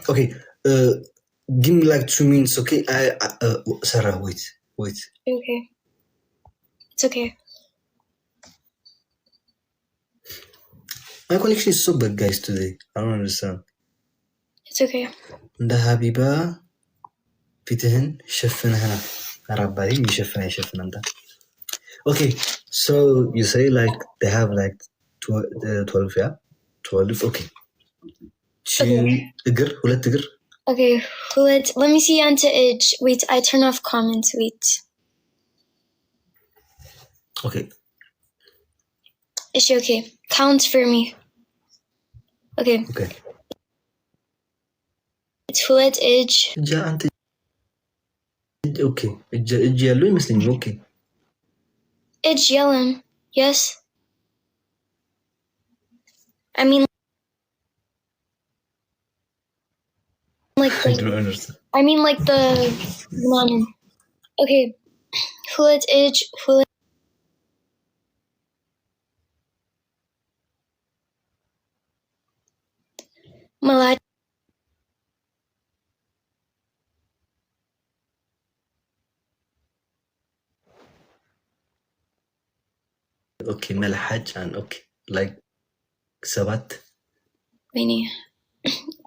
Okay. Give me like 2 minutes, okay? Sarah, wait. Okay. It's okay. My connection is so bad, guys, today. I don't understand. It's okay. እንደ ሀቢባ ፊትህን ሸፍነህና አራባሪ ይሸፍን አንተ Okay, so you say like they have like 12, yeah? 12, okay. ሁለት እግር. Okay, let me see onto edge. Wait, I turn off comments. Wait. Okay. Is she okay? Count for me. Okay. It's ሁለት edge. Okay. እጅ ያለው ይመስለኛል. Okay. Edge yellow. Yes. I mean, like I don't understand. I mean, like the okay. Hullet edge. Hullet. Malach. Okay, መልሐጭ and okay, like ሰባት. Wait.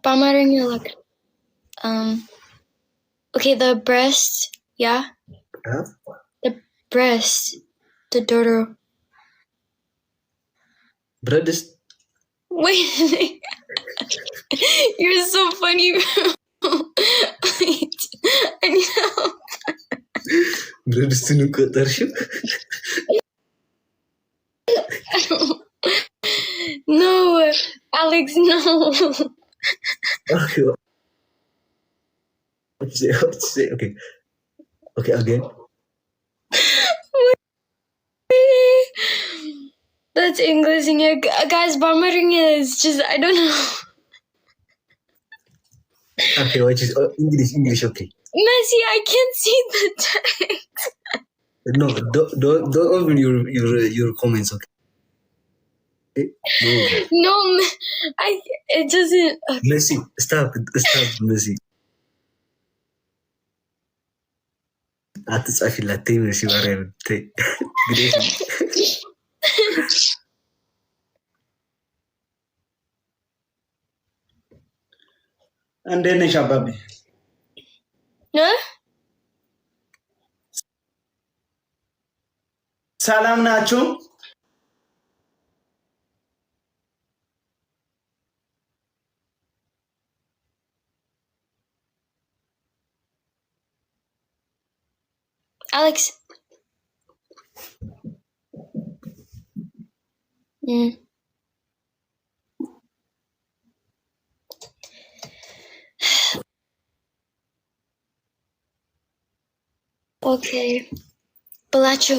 በአማርኛ like okay, the breast, yeah. Huh? The breast, the dodo. Breast. Wait, you're so funny. Wait, I need help. Breast ቆጠርሽው? No, Alex, no. Okay. What say? Okay, again. That's English in here. Guys, Bamaring is just, I don't know. Okay, which is English, okay. Messi, I can't see the text. No, don't open your comments, okay? No, it doesn't. Okay. Messi, stop, Messi. አትጻፊላት ተይ መሲ ማርያም ተይ ግዴታ እንዴት ነሽ አባቢ ሰላም ናችሁ Alex. Okay. Balacho.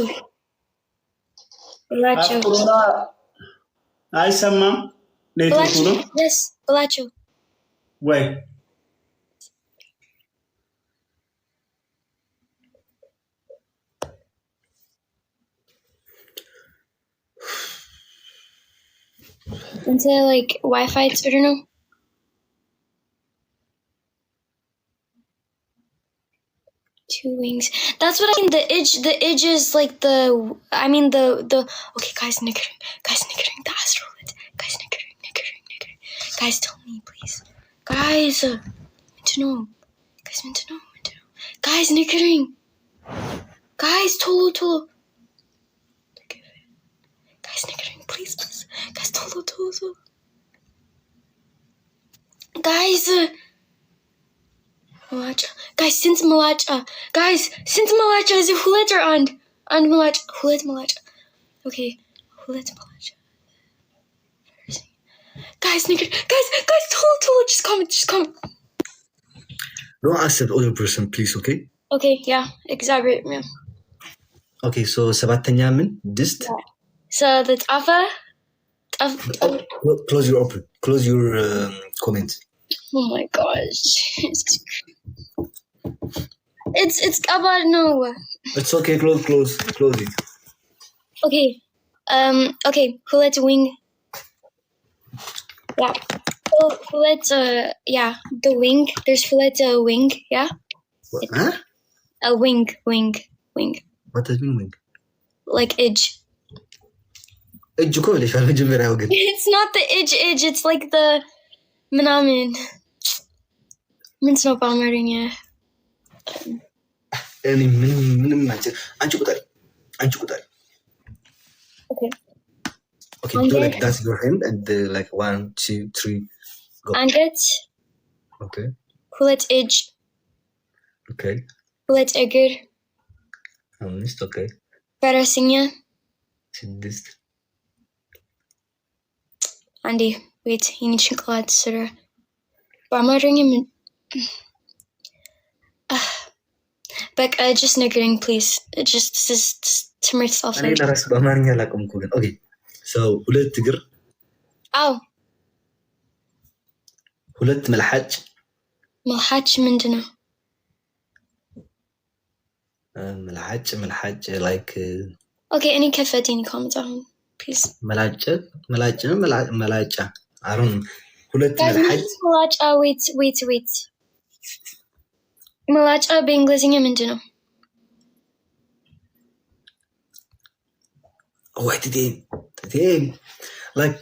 አይሰማም ኔትወርኩ ነው Yes, Balacho. ወይ Into like Wi-Fi, I don't know. Two wings. That's what I mean. The edge is like the. I mean the. Okay, guys, nickering. The astrolid. Guys, nickering. Guys, tell me, please. Guys, meant to know. Guys, nickering. Guys, Tolo. Guys, nickering, please. Guys, Tolo. Guys, Malacha. Guys, since Malacha. Is it Hulet or And? And Malacha. Malacha. Okay, Hulet Malacha. Guys, Tolo, just comment. Don't accept other person, please, okay? Okay, yeah, exaggerate, man. Okay, so ሰባተኛ ምን ድስት? So the Tafa. Close your comment. Oh my gosh. It's about no. It's okay, close it. Okay. Okay, Hulet wing. Yeah. Fillet, yeah, the wing. There's fillet wing, yeah? Huh? A wing. What does mean wing? Like edge. እጅ እኮ ብለሻል መጀመሪያው ግን It's not the edge, it's like the ምናምን ምንስ ነው በአማርኛ? እኔ ምንም አንቺ ቁጠሪ Okay. Okay, do like that's your hand and like 1, 2, 3 go. አንገት Okay. ሁለት እጅ Okay. ሁለት እግር 5 okay. ፈረሰኛ 6 አንዴ wait የኔ ጭንቅላት ስራ በአማርኛ በቃ just ንገረኝ please just ትምህርት ሳልፍ እኔ ለራሱ በአማርኛ ላቆምኩ ግን ኦኬ so ሁለት እግር አው ሁለት መልሐጭ ምንድን ነው መልሐጭ like okay እኔ ከፈተኝ comment አሁን please መላጫ አሁን ሁለት መልሐጭ መላጫ wait መላጫ በእንግሊዝኛ ምንድን ነው What did like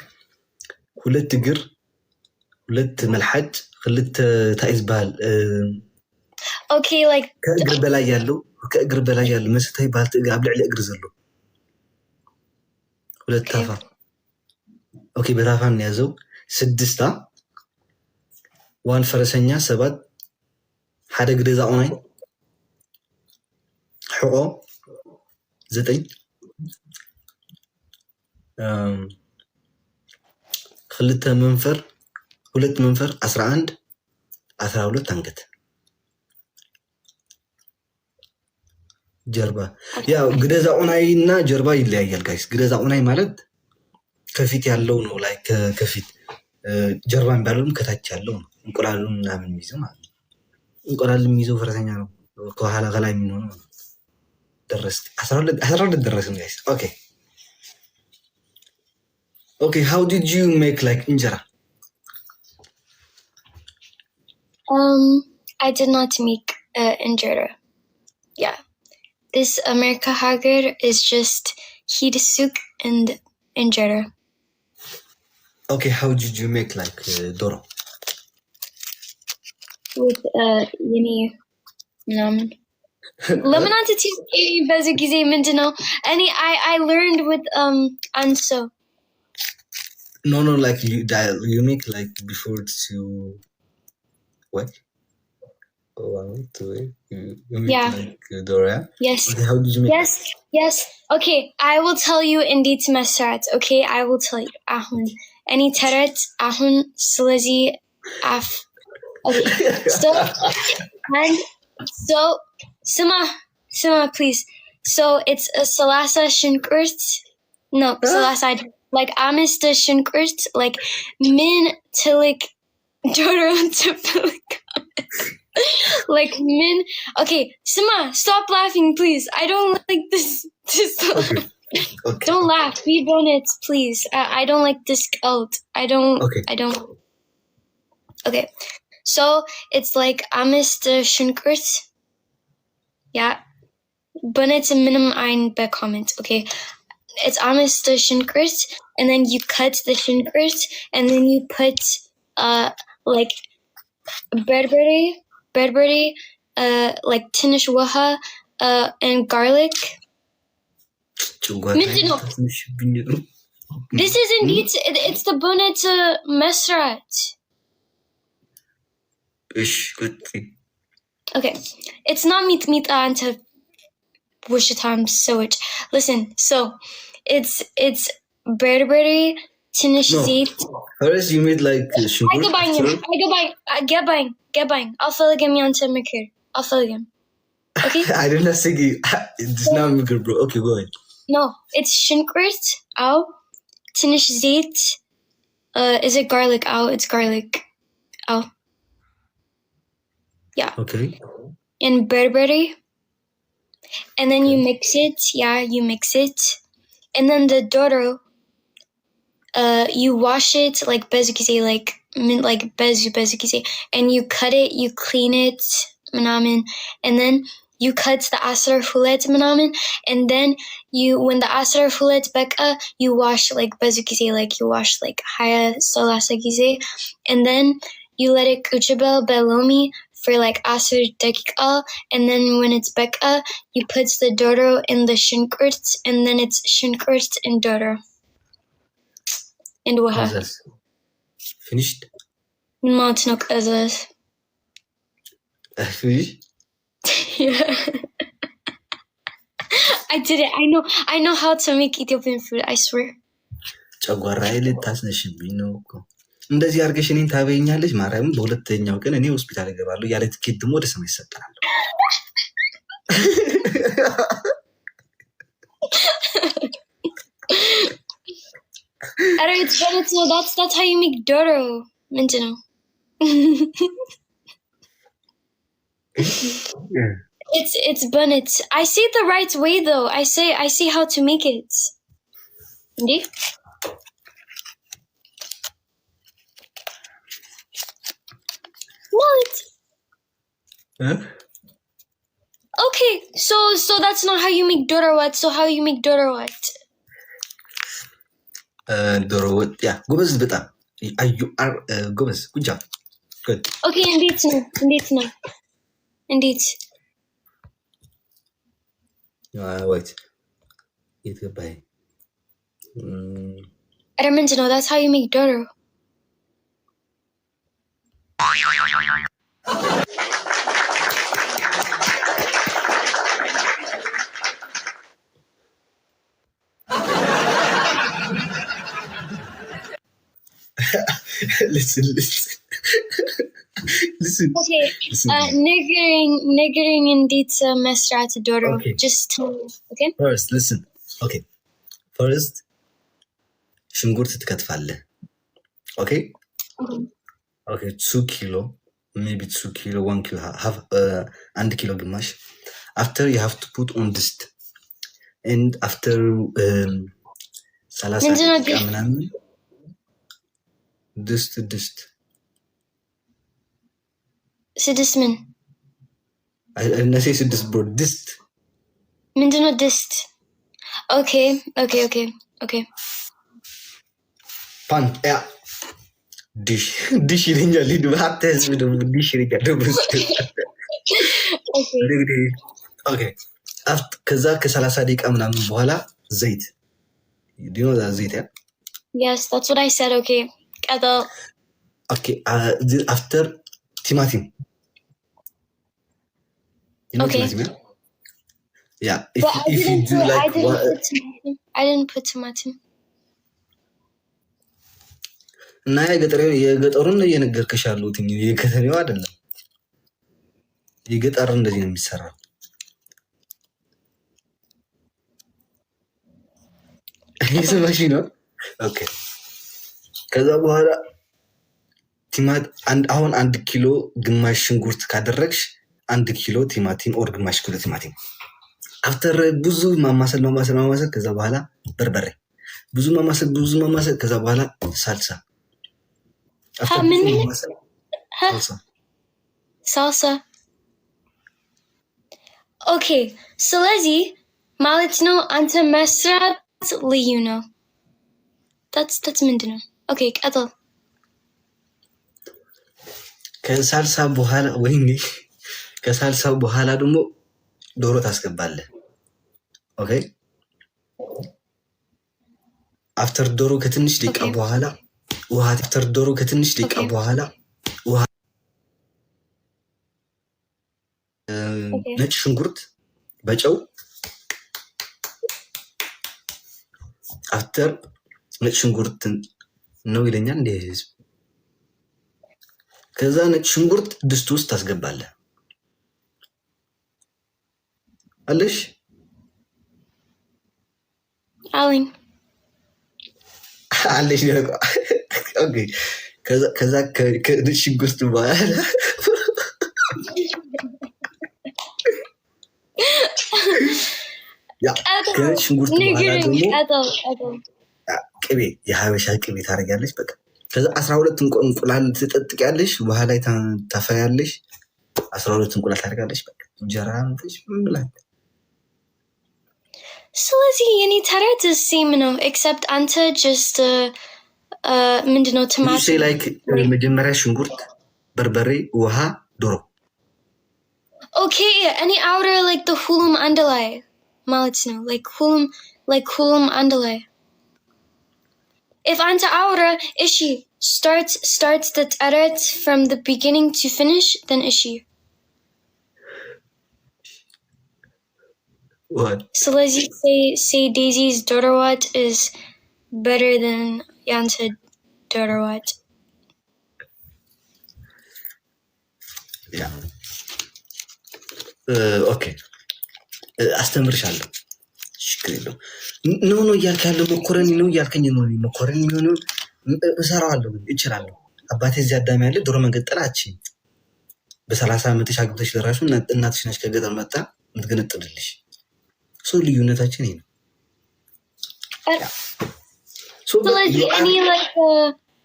ሁለት እግር ሁለት መልሐጭ ሁለት ታይዝ ባል okay like ከእግር በላይ ያለው መስታይ ባልት ኣብ ልዕሊ እግር ዘሎ ሁለት ታፋ ኦኬ በታፋን ያዘው 6 ዋን ፈረሰኛ 7 ሓደ ግደዛ ኦናይ ሕቆ 9 ክልተ መንፈር ሁለት መንፈር 11 12 አንገት ጀርባ ያው ግደዛ ኦናይና ጀርባ ይለያያል ጋይስ ግደዛ ኦናይ ማለት ከፊት ያለው ነው ላይ ከፊት ጀርባ የሚባለውም ከታች ያለው ነው እንቁላሉን ምናምን የሚይዘው ማለት ነው እንቁላል የሚይዘው ፈረሰኛ ነው ከኋላ ከላይ የሚሆነው ደረስ 12 ደረስን ጋይስ Okay, how did you make like injera? I did not make injera. Yeah. This America Hager is just hidisuk and injera. Okay, how did you make like doro? With Lemon በዚህ ጊዜ ምንድነው? I learned with Anso. No, like you make like before to what? Oh, I want to you make like Dora. Yes. Okay, how did you make? Yes. Okay, I will tell you indeed መስራት. Okay, I will tell you. አሁን እኔ ተረት አሁን ስለዚህ አፍ. Okay. So ስማ please. So it's a salasa ሽንኩርት. No, salasa like amista ሽንኩርት like min tilik doro tilik like min okay Sima stop laughing please I don't like this okay. Don't laugh we done it please I don't like this out I don't okay so it's like amista ሽንኩርት yeah but it's a minimum ein be comment okay it's amista ሽንኩርት and then you cut the ሽንኩርት and then you put like berbere like ትንሽ ውሃ and garlic this is indeed it's the bonnet መስራት okay it's not meat አንተ ውሽታም ሰዎች listen so it's berbere ትንሽ ዘይት first you made like ገባኝ አልፈልግም ያንተ ምክር አልፈልግም okay I did not say it's not ምክር bro okay go ahead no it's ሽንኩርት አው ትንሽ ዘይት is it garlic it's garlic yeah okay and berbere and then you mix it and then the doro you wash it like basically like like bezu ጊዜ and you cut it, you clean it ምናምን and then you cut the asar fulet ምናምን and then you when the asar fulet በቃ you wash like bezu ጊዜ like you wash like haya salasa ጊዜ and then you let it kuchbel belomi for like asr daqiqa and then when it's beka you put the dodo in the shinkurt and then it's shinkurt and dodo and waha finished not no qazas finished yeah I did it. I know how to make Ethiopian food, I swear. ጨጓራዬ ልታስነሽብኝ ነው እኮ እንደዚህ አድርገሽ እኔን ታበይኛለሽ ማርያም በሁለተኛው ቀን እኔ ሆስፒታል እገባለሁ ያለ ትኬት ደግሞ ወደ ሰማይ ይሰጣል That's how you make dodo ምንድነው It's bunnet. I say it the right way though. I see how to make it. Indeed. What? Huh? Okay, so that's not how you make dorowat. So how you make dorowat? Dorowat, yeah. Gobez beta. You are gobez. Good job. Good. Okay, indeed. Wait. It's goodbye. I don't mean to know. That's how you make doro. Listen. Okay. Niggering indeed mesrat doro. Okay. Just tell me. Okay. First, listen. Okay. First, ሽንኩርት ትከትፋለህ. Okay? Okay, 2 kilo, maybe 2 kilo, 1 kilo, half, 1 kilo ግማሽ. After you have to put on dist. And after 30 ደቂቃ ምናምን dist. ስድስት ምን? እነሴ ስድስት ብሮ dist. ምንድነው dist? Okay. Pan, yeah. Dish ይለኛል ሊዱ ሀተ ህዝብ ደግሞ ዲሽ ይለኛል ደግሞ ኦኬ ከዛ ከ30 ደቂቃ ምናምን በኋላ ዘይት ዲኖዛ ዘይት ያ Yes, that's what I said. Okay. ቀጥል. Okay, after ቲማቲም Okay. Yeah, if you do like I didn't put tomato. እና የገጠሩን እየነገርኩሽ ያለሁት የከተማው አይደለም የገጠር እንደዚህ ነው የሚሰራው ይሰማሽ ነው ኦኬ ከዛ በኋላ አሁን 1 ኪሎ ግማሽ ሽንኩርት ካደረግሽ 1 ኪሎ ቲማቲም ኦር ግማሽ ኪሎ ቲማቲም አፍተር ብዙ ማማሰል ከዛ በኋላ በርበሬ ብዙ ማማሰል ከዛ በኋላ ሳልሳ Salsa. Okay, ስለዚህ ማለት ነው አንተ መስራት ልዩ ነው that's ምንድነው Okay, ቀጥል ከሳልሳ በኋላ ደግሞ ዶሮ ታስገባለህ Okay, after ዶሮ ከትንሽ ደቂቃ በኋላ ውሃ አፍተር ዶሮ ከትንሽ ደቂቃ በኋላ ውሃ ነጭ ሽንኩርት በጨው አፍተር ነጭ ሽንኩርት ነው ይለኛል እንደ ህዝብ ከዛ ነጭ ሽንኩርት ድስት ውስጥ ታስገባለህ አለሽ አለሽ ነው ኦኬ ከዛ ከነጭ ሽንኩርት በኋላ ያ ከነጭ ሽንኩርት በኋላ ደግሞ ቅቤ የሀበሻ ቅቤ ታደርጊያለሽ በቃ ከዛ 12 እንቁላል ትጠጥቂያለሽ፣ ውሃ ላይ ታፈያለሽ። 12 እንቁላል ታደርጋለሽ። በቃ እንጀራ ምትሽ ምን ብላል። ስለዚህ የኔ ተረት ሴም ነው ኤክሰፕት አንተ ጀስት ምንድነው ቲማቲም ሴ ላይክ መጀመሪያ ሽንኩርት፣ በርበሬ፣ ውሃ፣ ዶሮ። ኦኬ እኔ አውረ ላይክ the ሁሉም አንድ ላይ ማለት ነው like ሁሉም አንድ ላይ if አንተ አውረ እሺ starts the ተረት from the beginning to finish then እሺ what ስለዚህ say Daisy's ዶሮ ወጥ is better than ያንተ ዶሮ ወጥ ያ ኦኬ አስተምርሻለሁ። ችግር የለውም። ነው እያልክ ያለው መኮረኒ ነው እያልከኝ ነው። መኮረኒ የሚሆነው እሰራዋለሁ፣ እችላለሁ። አባቴ እዚህ አዳሚ ያለ ዶሮ መንገጠል አችኝ በ30 ዓመትሽ አግብተሽ ለራሱ እናትሽ ነች ከገጠር መጣ የምትገነጥልልሽ። ሰው ልዩነታችን ይሄ ነው። ስለዚህ እኔ like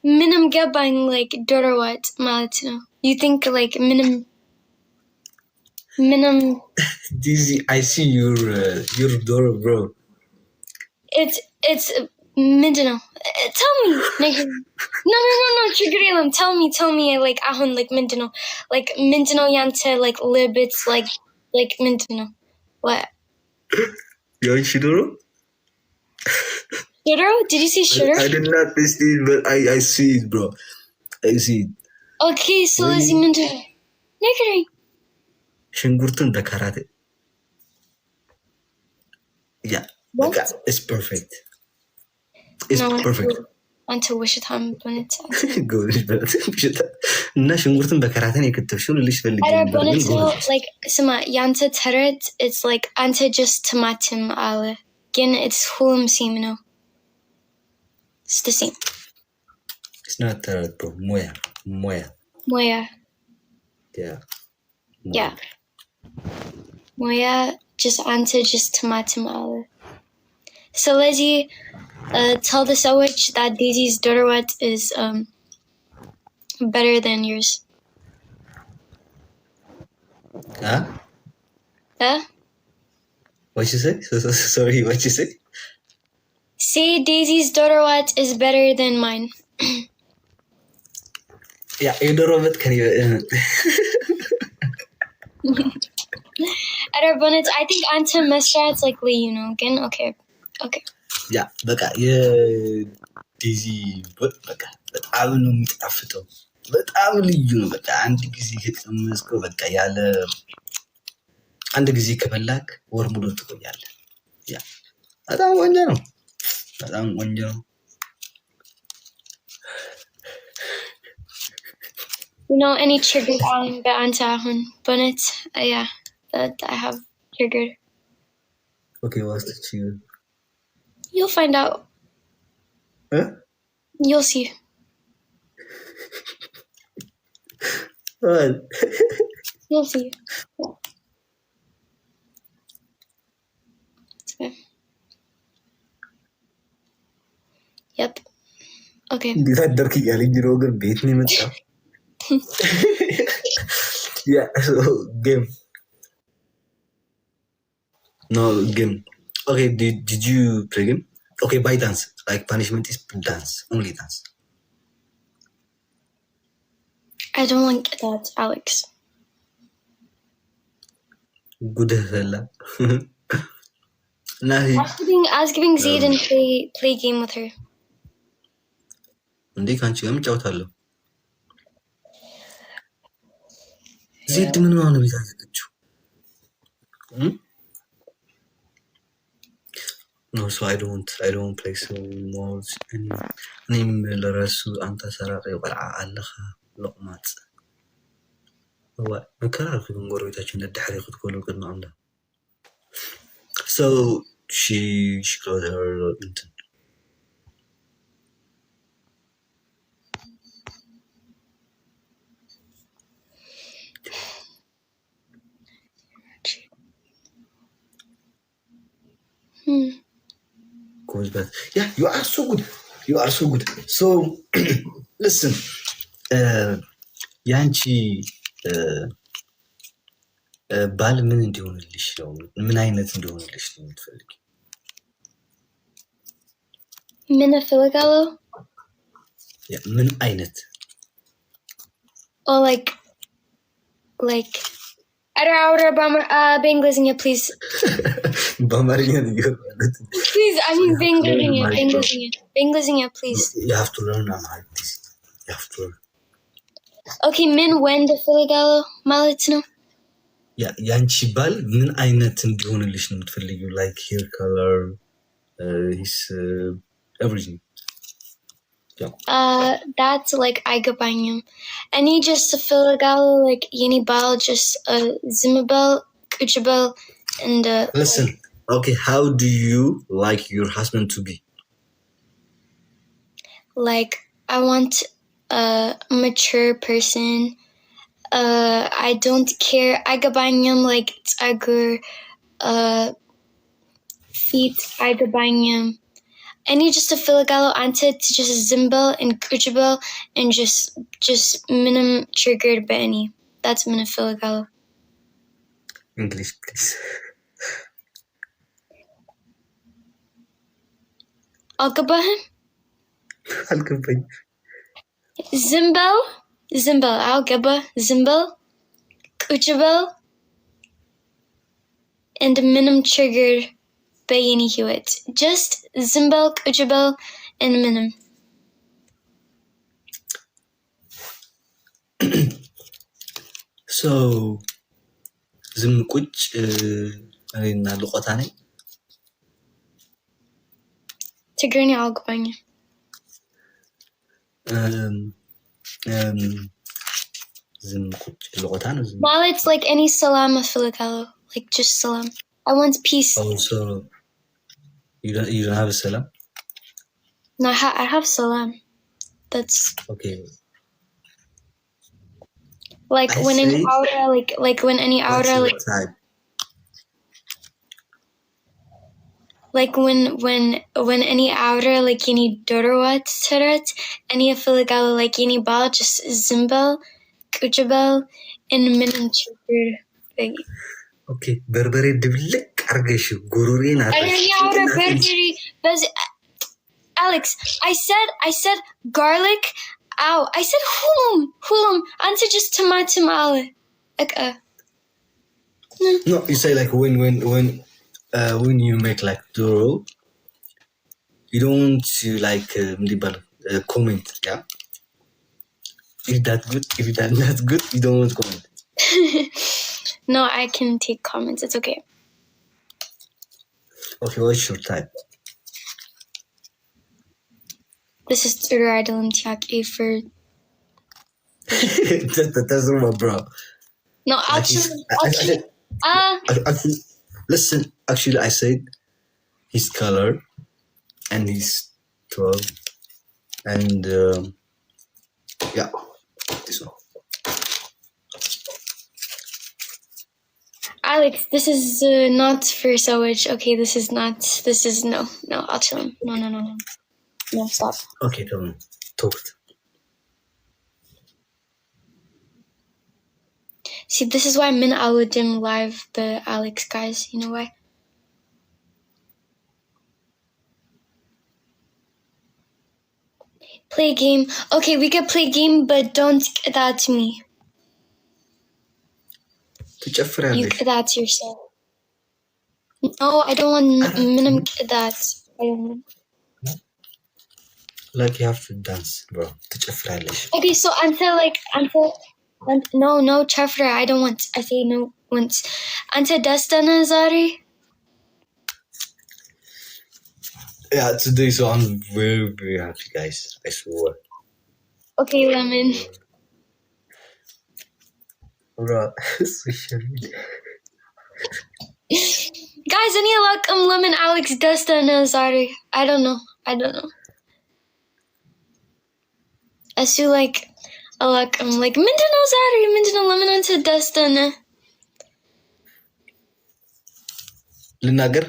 ምንም ገባኝ like ዶሮ ወጥ ማለት ነው። you think like ምንም Dizzy, I see your door, bro. It's ምንድነው? Tell me. No. ችግር የለም. Tell me like አሁን like ምንድነው ያንተ like lib it's like ምንድነው? What? ያንቺ ዶሮ? Shiro? Did you say Shiro? I did not see it, but I see it, bro. I see it. Okay, so ለዚህ ምንድነው? ንገረኝ. ሽንኩርቱን በካራት ያ በቃ it's perfect. It's perfect. አንተ ውሸታም በእውነት እና ሽንኩርቱን በካራትን የከተፍሽው ልልሽ ፈልጌ ነበር። like ስማ ያንተ ተረት it's like አንተ just ቲማቲም አለ ግን it's ሁሉም ሴም ነው። It's the same. It's not ተረት bro. ሙያ yeah ሙያ just አንተ just ቲማቲም አለ። ስለዚህ tell the ሰዎች that Daisy's ዶሮ ወጥ is better than yours. What you say? Sorry, what you say? Say Daisy's ዶሮ ወጥ is better than mine. ያ የዶሮ ወጥ ከኔ በእውነት I think አንተ መስራት like ልዩ ነው ግን okay. ያ በቃ የዴዚ ወጥ በቃ በጣም ነው የሚጣፍጠው። በጣም ልዩ ነው። በቃ አንድ ጊዜ ከቀመስከው በቃ ያለ አንድ ጊዜ ከበላክ ወር ሙሉ ትቆያለህ። ያ በጣም ቆንጆ ነው። You know any triggered በአንተ አሁን በእውነት yeah that I have triggered. Okay, what's the trigger? You'll find out. Huh? You'll see. What? You'll see. Okay. Yep. Okay. እንዴት አደርክ እያለኝ ነው ግን ቤት ነው የመጣው። Yeah, so game. No game. Okay, did you play game? Okay, by dance. Like punishment is dance, only dance. I don't like that, Alex. Good fella. Nah, I was giving Zayden play game with her. እንዴ ካንቺ ጋር እጫወታለሁ። ዜድ ምን ነው ቤት አዘጋጀው? No, so I don't play so much anymore. እኔም ለራሱ አንተ ሰራቀ ይቆልዓ አለኻ ለቁማት መከራር ግን ጎረቤታችን ለድሕሪ ክትኮሉ ቅድሚ አምዳ so she closed her እንትን goes back. Yeah, you are so good. So listen ያንቺ ባል ምን እንዲሆንልሽ ነው? ምን አይነት እንዲሆንልሽ ነው የምትፈልጊ? ምን እፈልጋለሁ? ምን አይነት? Oh, like በእንግሊዝኛ please. በአማርኛ ንገር ማለት Please, I mean በእንግሊዝኛ please. You have to learn Amharic. You have to learn. Okay, ምን ወንድ እፈልጋለሁ ማለት ነው? ያንቺ ባል ምን አይነት እንዲሆንልሽ ነው የምትፈልጊው? Like hair color, his everything. Yeah. That's like አይገባኝም. እኔ just እፈልጋለሁ like የኔ ባል just ዝምበል ቁጭ በል and listen. Okay, how do you like your husband to be? Like I want a mature person. I don't care. አይገባኝም like ጸጉር feet አይገባኝም. I need just to እፈልጋለሁ አንተ to just ዝምበል and ቁጭ በል and just ምንም triggered በእኔ. That's ምን እፈልጋለሁ. English, please. አልገባህም? አልገባኝ. ዝምበል አልገባህ? ዝምበል ቁጭ በል and ምንም triggered በየኔ ህይወት. Just ዝምበል ቁጭ በል and ምንም. So ዝም ቁጭ እኔና ልቆታ ነኝ። ትግርኛ አልገባኝም። ዝም ቁጭ ልቆታ ነው ዝም ማለት like any ሰላም እፈልጋለሁ. Like just ሰላም. I want peace. Also, you don't have a salam? No, I have salam. That's okay. Like when any aura, like when any aura, like when any aura, like any dorowat tarat, any afilagalo, like any ball, just zimbal, kuchabal, and minimum trigger thing. Okay, berberi ድብልቅ አርገሽ ጉሩሬን Alex, I said garlic. Ow, I said hulum. Answer just tomato ale. No, you say like when you make like duro, you don't want to like comment, yeah? If that good, if that not good, you don't want to comment. No, I can take comments. It's okay. Okay, what's your type? This is Turadal and Tiaki for. That's not my bro. No, actually, listen. Actually, I said his color and his 12, and yeah, this one. Alex, this is not for sewage. Okay, this is no. I'll chill him. No, stop. Okay, come on. Talk. See, this is why Min Aladdin live the Alex guys. You know why? Play a game. Okay, we can play a game, but don't get that to me. You get that to yourself. No, I don't want minimum get that. I don't want. Like you have to dance, bro. Okay, so until no, Chafra, I don't want. I say no once. Until Dastana Zari. Yeah, today so I'm very, very happy, guys. I swear. Okay, Lemon. Bro, social media. Guys, any luck? Lemon, Alex, Dastana Zari. I don't know. I feel like I'm like Mindano Zari, Mindano Lemon onto Dastana. ልናገር?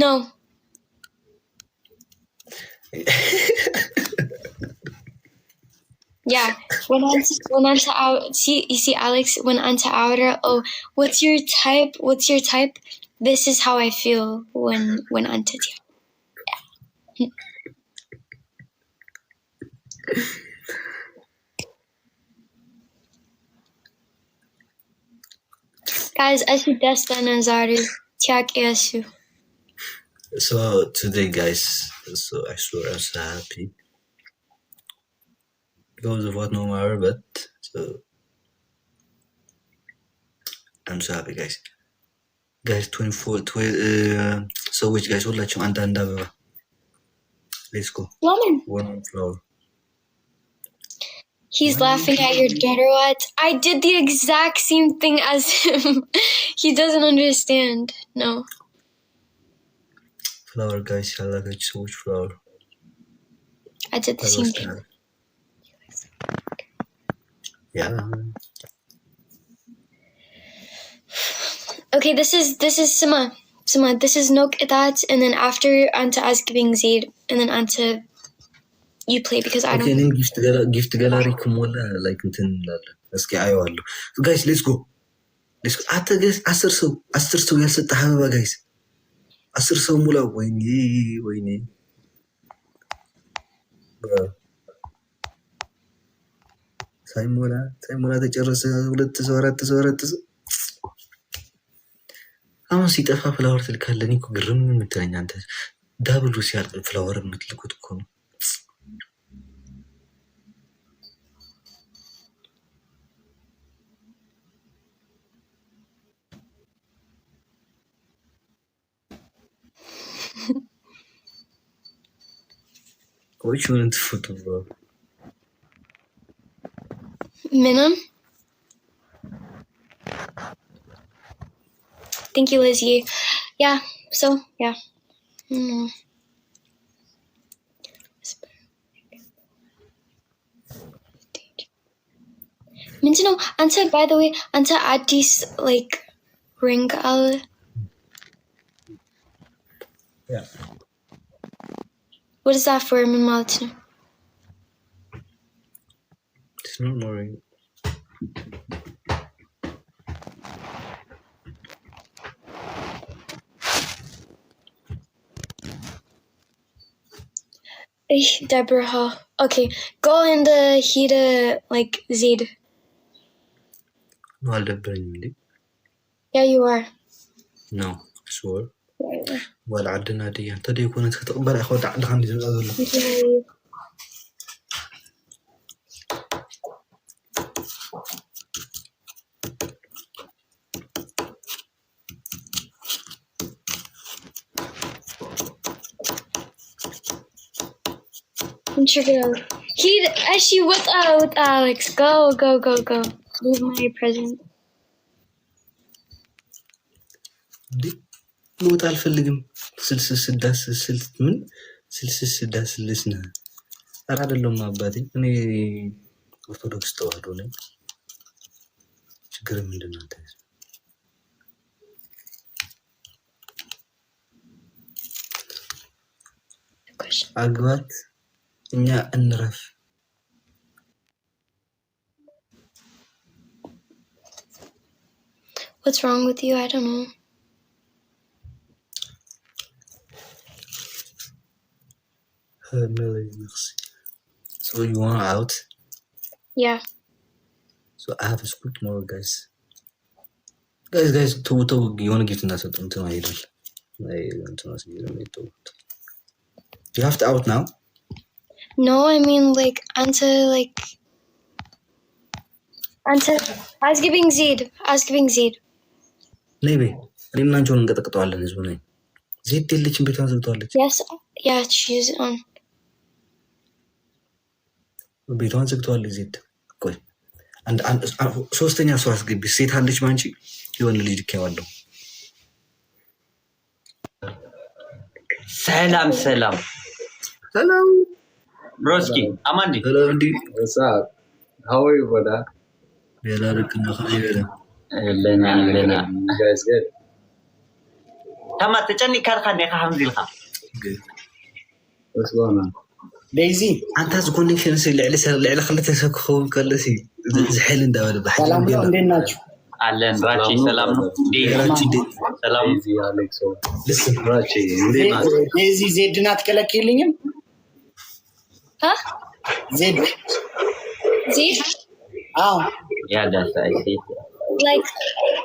No. Yeah, when onto out. See, you see, Alex. When onto outer. Oh, what's your type? What's your type? This is how I feel when onto. Guys, as you destin and Zaru, Tiak Esu. So today, guys, so I swear I'm so happy because of what no matter, but so I'm so happy, guys. Guys, 24, so which guys would let you and let's go. Lemon. One flower. He's laughing at your daughter. What? I did the exact same thing as him. He doesn't understand. No. Flower, guys, I like it so much flower. I did the same thing. Yeah. Okay, this is Sima. Sima, this is Nok Idat, and then after onto As giving Zaid, and then onto you play because I okay, don't. Okay, gift gallery kumula like until let's get ayo. So guys, let's go. Let's go. After guys, after so yes tahaba guys. After so mula wayne. Bro. ሳይሞላ ተጨረሰ። 2 ሰው አሁን ሲጠፋ ፍላወር ትልካለህ። እኔ እኮ ግርም የምትለኝ አንተ ዳብሉ ሲያልቅ ፍላወር የምትልኩት እኮ ነው። Which one to photo, bro? Minimum. Thank you, Lizzie. Yeah. So yeah. Mintino, Anta, by the way, Anta Addis like ring al. Yeah. What is that for, Maltino? It's not more ring. Deborah. Okay, go in the heater like Zaid. No, I'll Deborah. Yeah, you are. No, sure. ولا عدنا دي تدي يكون تقبل اخوات عند خمس اقول He actually with Alex. Go. Leave my present. موت አልፈልግም ስልስዳስ ልስነ ኧረ አይደለም አባቴ እኔ ኦርቶዶክስ ተዋህዶ ነኝ ችግር ምንድን ነው አንተ አግባት እኛ እንረፍ What's wrong with you? I don't know. So you want out? Yeah. So I have a school tomorrow, guys. Guys, you want to give to my idol? You have to out now? No, I mean like Anta as giving Zaid. Maybe. እኔ እና አንቺ ሆነን እንቀጠቅጠዋለን ህዝቡ ነኝ ዜድ የለችም ቤቷን ዘግተዋለች Yes, yeah, she's on. ቤቷን ዘግተዋለች ዜድ ቆይ አንድ ሶስተኛ ሰው አስገቢ ሴት አለች ባንቺ የሆነ ልጅ ልኬዋለሁ ሰላም ብሮስኪ አማንዲ ሰላም ዲ What's up? How are you, brother? ያላርክና ኸይረ ለና You guys good? ተማ ተጨኒ ካልካ ነካ hamzilka What's going on? دايزي أنت هذا كونكشن سي لعلة خلتها سكخون كلسي زحل اندابل بحاجة سلام لو عندنا ناتشو أهلا راشي سلام سلام دايزي أليكسو لسه راشي دايزي زيدنا تكلكيلينيم ها زيد زيد يا ده سايسي like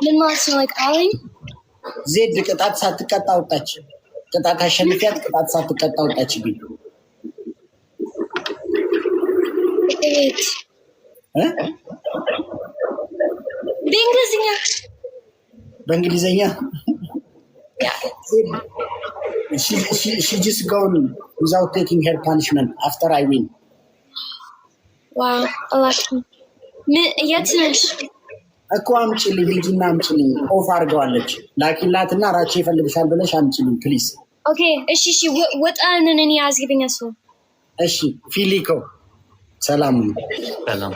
من ما اسمه like Aling زيد قطعت ساتقطع وطاች قطعت አሸንፊያት قطعت ساتقطع وطاች ቢ wait በእንግሊዝኛ Yeah. She just gone without taking her punishment after I win. Wow, I like him. የት ነሽ? እኮ አምጪልኝ ልጅና አምጪልኝ ኦፍ አድርገዋለች ላኪላትና ራቼ ይፈልግሻል ብለሽ አምጪልኝ ፕሊዝ። ኦኬ እሺ ወጣንን እኔ አዝግብኝ እሱ እሺ ፊሊኮ ሰላም ሰላም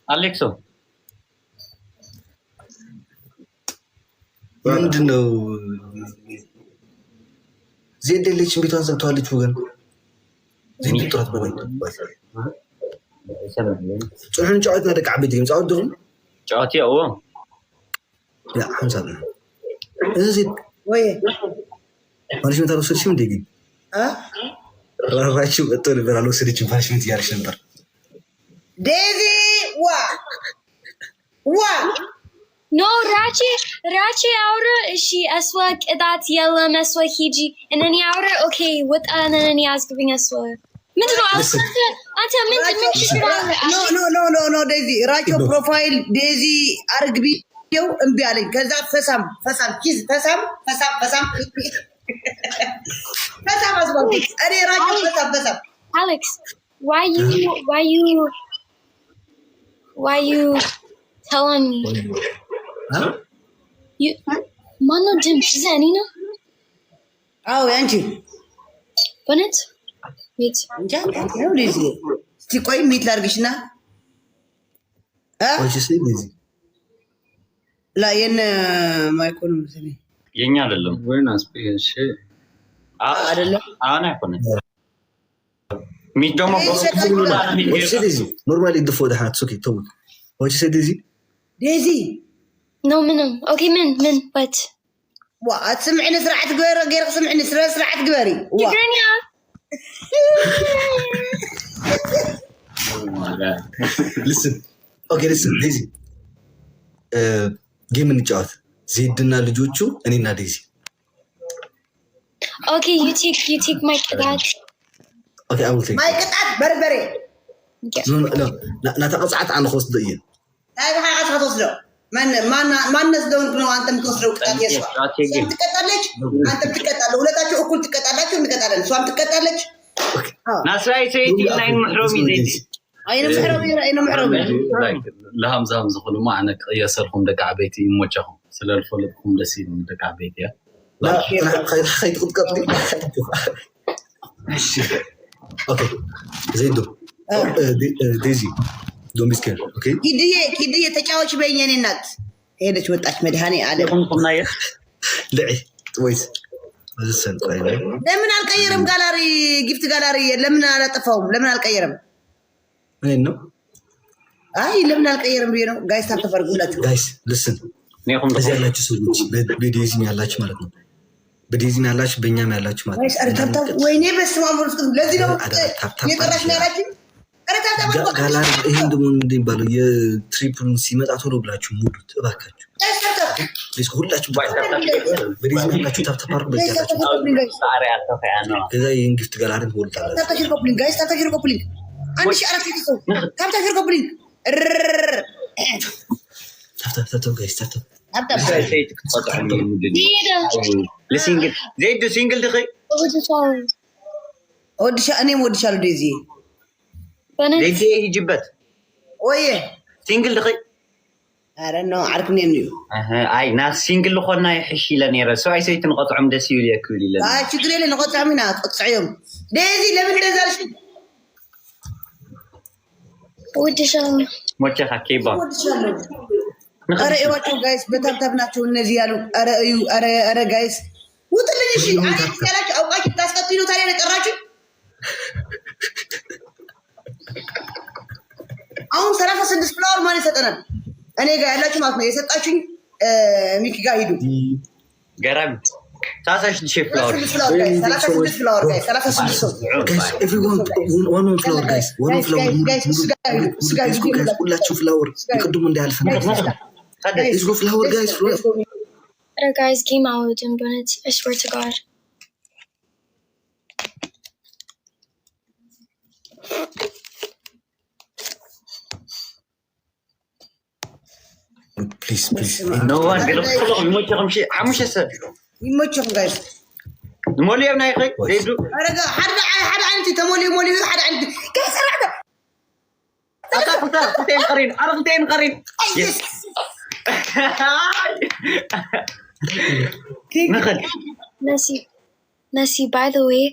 አሌክሶ ምንድነው ዜድ ልጅ ቤቷን ዘግተዋለች ወገን ዜድ ጥራት በባይ ጽሑን ጫወትና ደቂ ዓበይቲ ግን ጫወት ድኹም ጫወት ያው ያ ሓምሳት እዚ ወይ ፓኒሽመንት አልወሰድሽም እንዴ ግን ራራችሁ ወጥቶ ነበር አልወሰደችም ፓኒሽመንት እያለች ነበር ዴዚ ዋ ኖ ራቼ አውረ እሺ አስዋ ቅጣት የለም አስዋ ሂጂ እነኒ አውረ ኦኬ ወጣንን አዝግብኝ አስዋ ምንድነው አንተ ኖ ዴዚ ራቾ ፕሮፋይል ዴዚ አርግቢ ይው እምቢ አለኝ ከዛ ፈሳም ኪዝ ፈሳም አስባል እኔ ራቾ ፈሳም Alex why you telling me you mano ድምፅ ዘኒ ነው አዎ ያንቺ በነት wait እንጃ ነው ዴዚ እስቲ ቆይ ሚት ላርግሽና ወይስ ዴዚ ላ የነ ማይኮን መሰለኝ የኛ አይደለም buenas pies አይደለም አሁን አይሆንም ሚት ደግሞ ወይስ ዴዚ ኖርማሊ ድፎ ደሃት ኦኬ ተው ወይስ ዴዚ no ምንም ኦኬ ምን what ዋ አትስምዕኒ ስርዓት ገይረ ስምዕኒ ስርዓት ግበሪ ዋ ትግርኛ listen ዴዚ ጌም እንጫወት ዜድና ልጆቹ እኔና ዴዚ ኦኬ you take my ቅጣት okay I will take my ቅጣት በርበሬ لا ተቀጻዓት አን ኸስዶ እየ ታይብ ሀቃት ከተወስዶ ማነስ ደውን ነው አንተ የምትወስደው ቅጣት የሷ ትቀጣለች አንተ ትቀጣለህ ሁለታችሁ እኩል ትቀጣላችሁ እንቀጣለን እሷም ትቀጣለች ናስራይ ሰይቲ ናይ ምሕሮም ይዘይቲ አይነ ምሕሮም ለሃምዛም ዝኽሉ ማዕነ ቀየሰርኩም ደቂ ዓበይቲ ይሞጨኹም ስለልፈልጥኩም ደስ ይብል ደቂ ዓበይቲ ያ لا خيط قطقط اوكي زيدو ዴዚ ዶንት ቢ ስኬር ኦኬ ኪድዬ ተጫዋች በእኛ እኔ እናት ሄደች ወጣች መድኃኔ ዓለም ቁምናየ ልዒ ወይስ ወዝሰን ቆይ ለምን አልቀየረም ጋላሪ ጊፍት ጋላሪ ለምን አላጠፋውም ለምን አልቀየረም እኔ ነው አይ ለምን አልቀየረም ብዬ ነው ጋይስ ታፈርጉላችሁ ጋይስ ልስን እዚህ ያላችሁ ሰዎች በዴዚ ያላችሁ ማለት ነው በዴዚ ያላችሁ በእኛም ያላችሁ ማለት ጋይስ አርታታ ወይኔ በስመ አብ ወልድ ለዚህ ነው የጠራሽ ነው ያላችሁ ጋላሪ ይሄን ደግሞ ምንድን ይባላል የትሪፕል ሲመጣ ቶሎ ብላችሁ ሙሉት እባካችሁ ለስ ሁላችሁ በዴዚ ያላችሁ ታፕታፓር በጃላችሁ ሳሪ አልተፈያ ነው ከዛ ይሄን ጊፍት ጋላሪ ወልታላችሁ ታፕታሽር ኮፕሊንግ ጋይስ ታፕታሽር ኮፕሊንግ አንቺ አራት ሰው ታፕታሽር ኮፕሊንግ ታፕታሽር ጋይስ ታፕታሽር ሰይቲ ተቆጣኝ ምንድን ለሲንግል ዘይድ ሲንግል ድኺ ወድሻ እኔም ወድሻለሁ ዴዚ ዴዚ ይጅበት ወየ ሲንግል ድኺ አረ ነው ዓርክኔ ነው አይ ናስ ሲንግል ኮና ይሕሽ ለኔረ ሰው አይ ሰይቲ ንቆጥዑም ደስ ይብል የክብል ይለን አይ ችግር የለ ንቆጥዑም ኢና ቆጥዑም ዴዚ ለምን እንደዛልሽ ወድሻለሁ ሞቸኻ ኬባ ወድሻለሁ አረ እዋቸው ጋይስ በታብታብ ናቸው እነዚህ ያሉ አረ እዩ አረ ጋይስ ውጥልኝ እሺ አይ ያላችሁ አውቃችሁ ነው ታዲያ የቀራችሁ? አሁን 36 ፍላወር ማን ይሰጠናል? እኔ ጋር ያላችሁ ማለት ነው። የሰጣችሁኝ ሚኪ ጋር ሂዱ። ገራም 36 ፍላወር 36 ፍላወር ጋይስ 36 ሰው guys everyone one flower guys one flower ሁላችሁ ፍላወር ይቀድሙ እንዳያልፈን let's go flower guys Other guys came out and but I swear to God. please no one كلهم يموتهم شيء حمش هسه يموتهم guys مولي ابن اخي زيدو ارجع حد انت تمولي حد عندي كيف هذا فتين قرين عرفتين قرين نخل Nessie, by the way,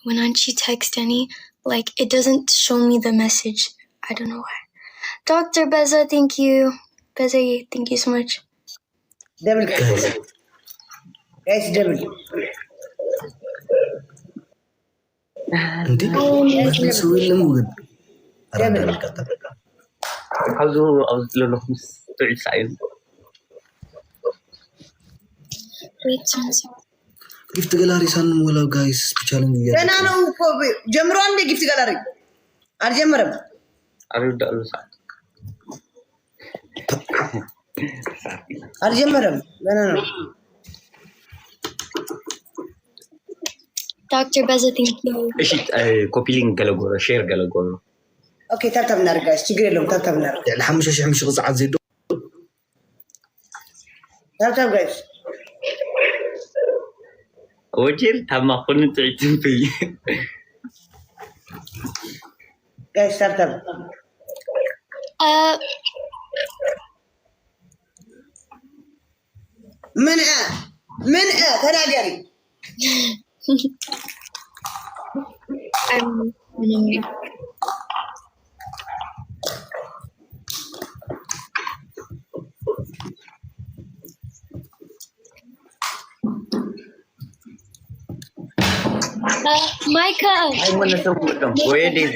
when Anchi texts any, like it doesn't show me the message. I don't know why. Dr. Beza, thank you. Beza, thank you so much. Double guys, double. እንዴ ሰው የለም ግን አራዳል ቀጣ አውዙ ለለኩም ትዕሳይን ጊፍት ጋላሪ ሳንሞላው ጋይስ ስፔሻል ነው ገና ነው እኮ ጀምሯል እንደ ጊፍት ጋላሪ አልጀመረም አልወዳሉ ሰዓት አልጀመረም ገና ነው Dr. Beza, thank you. እሺ ኮፒ ሊንክ ገለጎረ ሼር ገለጎረ ኦኬ ታብታብ እናድርግ ጋይስ ችግር የለውም ታብታብ እናድርግ ለ5000 ምሽ ቅጽዓት ዘይዶ ታብታብ ጋይስ ወጅል ታማ ኮንት ትይትንፍይ ጋይስ ታብታብ ምን ተናገሪ Micah. ወይ ዴዚ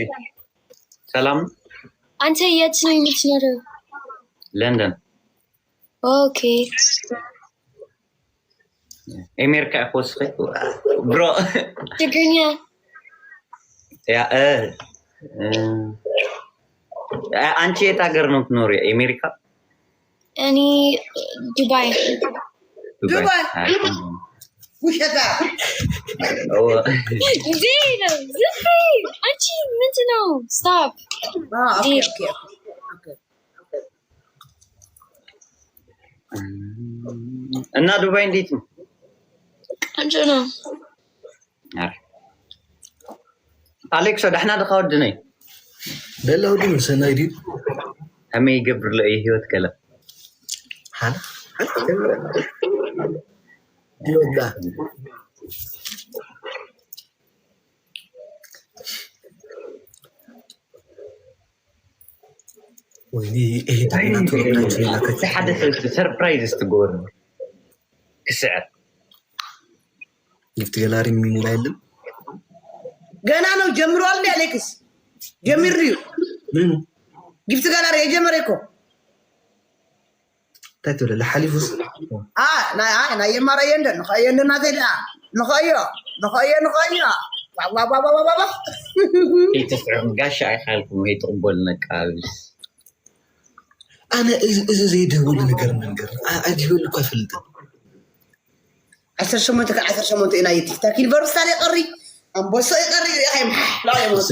ሰላም አንተ የት ነው የምትኖረው? ለንደን Okay. አሜሪካ ፖስት ብሮ ትግርኛ ያ አንቺ የት ሀገር ነው የምትኖሪው? አሜሪካ እኔ ዱባይ ውሸታ ዜና ዝም አንቺ ምንድን ነው? ስቶፕ እና ዱባይ እንዴት ነው? ቆንጆ ነው። አሌክስ ደህና ደኻወድነይ ደላው ዲን ሰናይዲ አመይ ይገብር ለይ ህይወት ከለ ሃላ ይወዳ ወይኔ ይሄ ታይናቱ ለከተ حدث ሰርፕራይዝ ስትጎር ክስዕር ጊፍት ጋላሪ የሚሞላ የለም ገና ነው ጀምሯል እንዴ አሌክስ ጀምሪው ምን ጊፍት ጋላሪ የጀመረ እኮ ታይቶለ ለሐሊፉስ ና የማራ የንደ ነው የንደና ተዳ ነኸየ ባባ ይተፍዕም ጋሻ አይሓልኩም ወይ ተقبلنا ቃልስ انا اذا زي دهول ነገር አዲሁል እኮ አይፈልጥም 18 ኢና የቲክታክ ዩኒቨርሲቲ ቀሪ አንበሳ ይቀሪ ያይም ላ ይሞት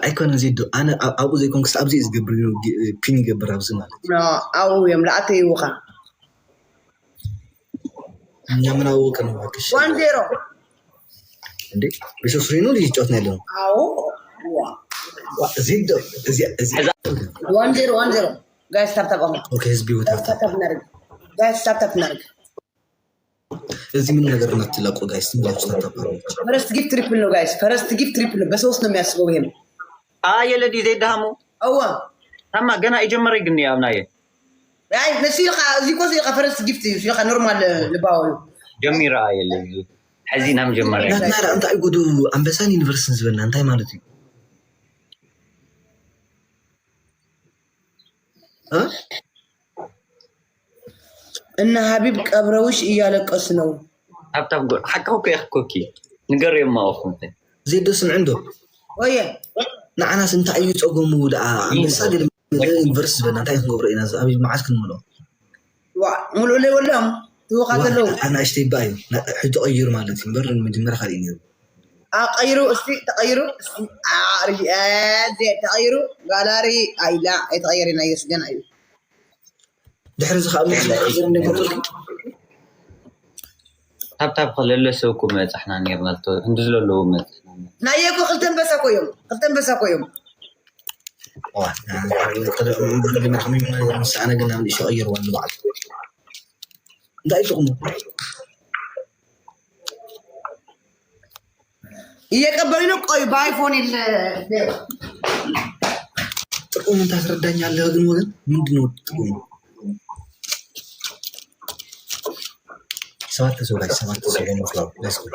አይኮን زيد انا ابو زي كونكس ابزي ዝገብር ነው ፒን ይገብር አብዝ ማለት አው የምላአተ ይወኻ እኛ ምን አወቀ ነው ባክሽ 1-0 እንዴ በሶስሪ ነው ሊጫወት ነው ያለው አው زيد እዚያ 1-0 ጋይስ ታፕታፕ ኦኬ ህዝብ ይወጣ ታፕታፕ እናርግ ጋይስ ታፕታፕ እናርግ እዚህ ምን ነገር እናትላቆ ጋይስ ትምላችሁ ታፕታፕ ፈረስት ጊፍት ትሪፕል ነው ጋይስ ፈረስት ጊፍት ትሪፕል በሶስት ነው የሚያስበው ይሄም የለዲ ዘይ ዳሙ አዋ ታማ ገና ይጀምር ግን ያምናየ አይ ነሲልካ እዚህ ኮስ ፈረስት ጊፍት ይልካ ኖርማል ልባው ጀሚራ የለዲ حزين هم جمرة لا تنار أنت أقولوا أمبسان يونيفرسنز بنا أنت مالتي ها إن حبيب قبروش إيالك أصنو أبتاب قول حكوك يا أخوكي نقري ما أخوتي زي دوسن عنده ويا نعناس أنت أيوت أقوموا دا أمبسان يونيفرسنز بنا أنت يخبر إناس أبي معاك الملو ملو لي ولهم توقعت له أنا أشتي بايو حيث أغير مالتي مبرر المجمرة خليني أغيروا تغيروا زي تغيروا قالاري أي لا يتغيرين أي سجن أي دحرز خامس تاب خلل سوكم احنا نيرنا ندز له مت نايكو خلتن بس اكو يوم واه قلنا خمين أنا قلنا من إيش أغير ولا بعض ده يتقوم يقبلينو قوي بايفون تقوم أنت تردني على هذا الوزن من دون تقوم سوات تسوي مفلو let's go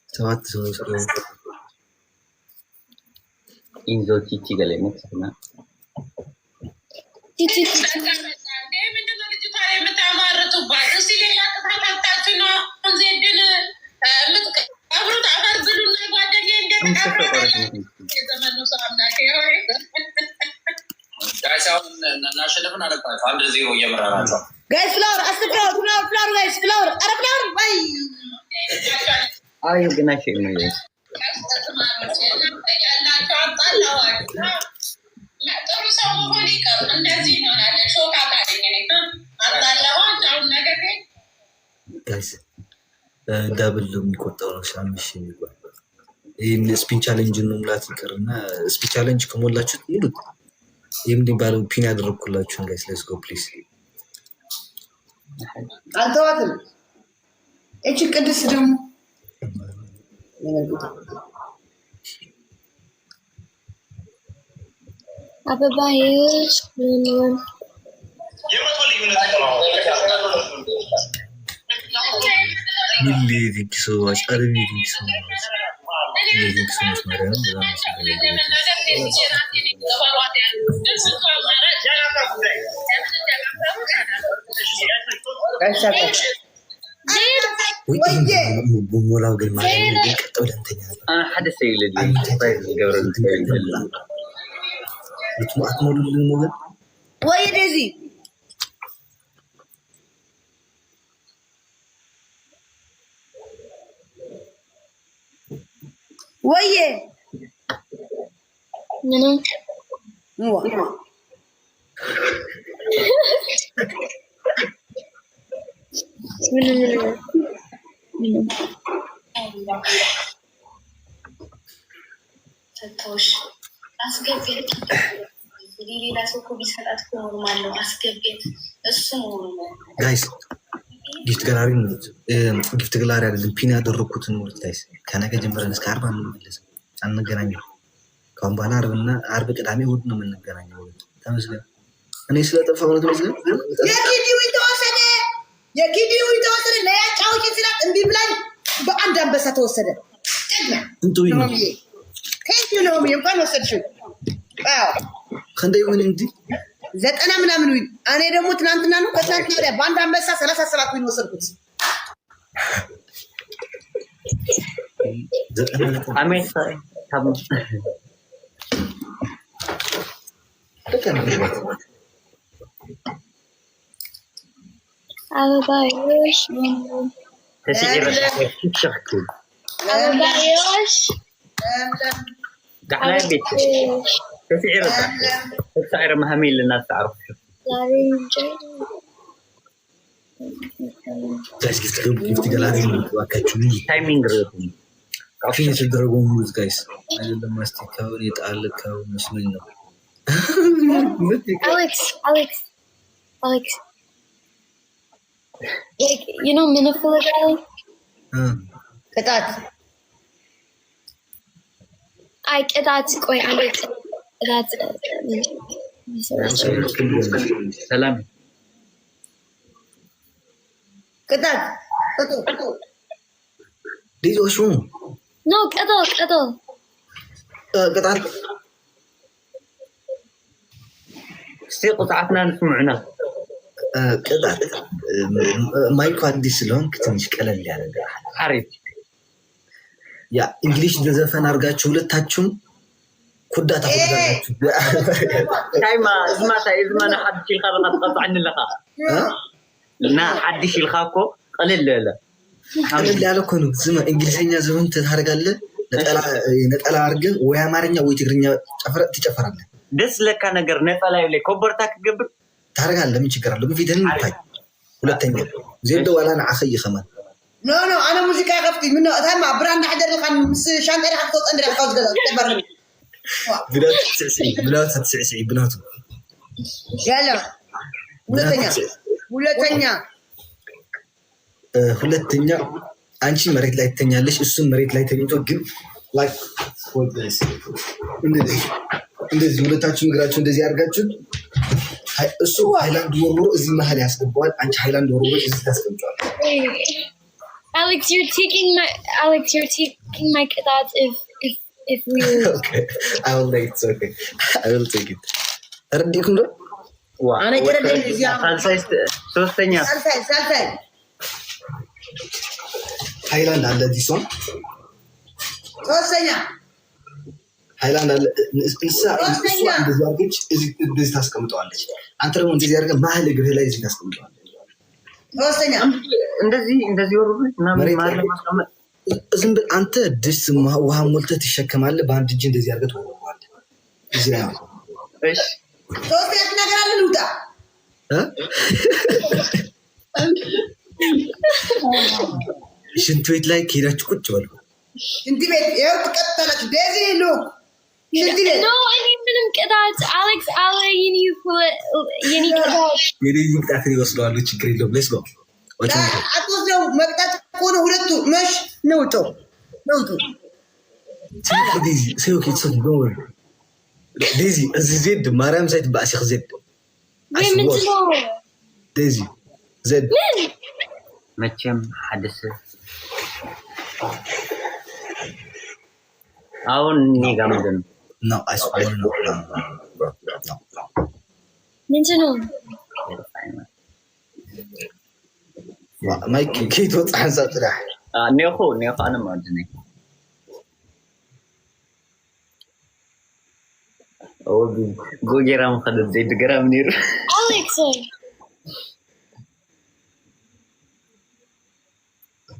سوات تسوي إنزو تيجي قال لي مثلا guys flower guys flower أنا flower باي أيوة قلنا شيء مليون guys دابل የሚቆጠረው ሻምሽ ይባል ይሄን ስፒን ቻሌንጅ ነው ሙላት ይቀርና ስፒን ቻሌንጅ ከሞላችሁት ሙሉት የሚባለው ፒን ያደረኩላችሁ ጋይስ ሌትስ ጎ ፕሊዝ አልተዋትም እቺ ቅድስ ደግሞ አበባዬሽ Million so much. I don't need so much. Million so much, madam. أنا حدث يلي قبل وين ديزي ويه منو هو ቶሽ አስገቢት ሌላ ሰው እኮ ቢሰጣት እኮ ኖርማል ነው። አስገቢት እሱ ነው ጋይስ ጊፍት ገላሪ ነው። ጊፍት ገላሪ አይደለም ፒን ያደረኩትን ነው ጋይስ። ከነገ ጀምረን እስከ 40 እንመለስ አንገናኘው። ካሁን በኋላ አርብ ቅዳሜ እሑድ ነው የምንገናኘው። ተመስገን እኔ ስለጠፋው ነው ተመስገን። የኪዲው ተወሰደ ለያጫውቂ ስላት እንቢ ብላኝ በአንድ አንበሳ ተወሰደ። ጨግና እንቱይ ነው ከንቱ ነው እንኳን ወሰድሽው። አዎ ከንደይ ምን እንዲ 90 ምናምን ወይ እኔ ደግሞ ትናንትና ነው ከትናንት ወዲያ በአንድ አንበሳ 37 ወይ ወሰድኩት። አሜን ታም አበባዮሽ ተሲረሽ ተሽክቱ አበባዮሽ دعنا بيت تسعير مهامين للناس تعرف guys gift gallery ዋካችሁ ታይሚንግ ረቱ ካፊን የተደረገው ሙዝ ጋይስ አይደለም ማስቲካው የጣልከው መስሎኝ ነው። Alex like you know Minifila ቅጣት አይ ቅጣት ቆይ አንዴ ቅጣት ሰላም ቅጣት ዴዚ ወሹ No, قطل. ቅጣት እስቲ ቁጥዓትና ንስምዕና ቅጣት ማይኩ አዲስ ስለሆንክ ትንሽ ቀለል ያለ ነገር አሪፍ ያ እንግሊሽ ዘፈን አድርጋችሁ ሁለታችሁም ኩዳ ታፈዛላችሁ ታይማ ዝማና ሓድሽ ኢልካ ተቀጥዓኒ ለኻ እና ሓድሽ ኢልካ እኮ ቀለል ለለ ቀለል ያለ እኮ ነው ዝማ እንግሊዘኛ ዘፈን ታደርጋለህ ነጠላ አድርገህ ወይ አማርኛ ወይ ትግርኛ ትጨፈራለህ ደስ ለካ ነገር ነጠላ ላይ ኮበርታ ክገብር ታደርጋለህ ምን ችግር አለው በፊትህን እንታይ ሁለተኛ ዜዶ ዋላ ንዓኸይ ኸማን ኖ أنا موسيقى خفتي منه تمام براند حدا الخان شانتري حتى تصندري حتى وزقلا تبرني بلاد تسعسعي بناتو يلا ሁለተኛ አንቺ መሬት ላይ ተኛለሽ እሱም መሬት ላይ ተኝቶ ግን ላይክ እንደዚህ ሁለታችሁ እግራችሁ እንደዚህ አድርጋችሁ እሱ ሃይላንድ ወርውሮ እዚህ መሀል ያስገባዋል አንቺ ሃይላንድ ወርውሮ እዚህ ታስቀምጫለሽ Alex, you're taking my qita'at if we Okay, I will take it. Okay, I will take it. أرديكم ده؟ أنا كده دي ሶስተኛ سالفة ሃይላንድ አለ ዲስ ዋን ሶስተኛ ሃይላንድ አለ እሷ እንደዚህ አድርገሽ እዚህ ታስቀምጠዋለች አንተ ደግሞ እንደዚህ አድርገህ መሀል እግርህ ላይ እዚህ ታስቀምጠዋለች ሶስተኛ እንደዚህ ወርዱ እና ማለት ማስቀመጥ ዝም ብለህ አንተ ድስት ውሃ ሞልተህ ትሸከማለህ በአንድ እጅ እንደዚህ አድርገህ ትወረዋለህ እዚህ ላይ እሺ ሶስተኛ ትናገራለህ ልውጣ ሽንት ቤት ላይ ከሄዳችሁ ቁጭ በሉ ሽንት ቤት ይኸው ትቀጥላለች ዴዚ ሉክ ሽንት ቤት No, I need ምንም ቅጣት Alex የኔ ቅጣት የዴዚ ቅጣት ይወስደዋል ችግር የለውም ሌትስ ጎ አትወስደው መቅጣት ከሆነ ሁለቱ መሽ ነውጡ ዴዚ ሰው ኪትሶት ዶር ዴዚ እዚህ ዜድ ማርያም ሳይት ባሲክ ዜድ ዴዚ ዜድ መቼም ሐዲስ አሁን ንጋምደን No, I swear no. ምንድነው ማይክ ኬት ወጣ አንሳጥራ ኔኮ አነ ማድነ ጎጌራም ከደ ዘይድ ገራም ነር Alex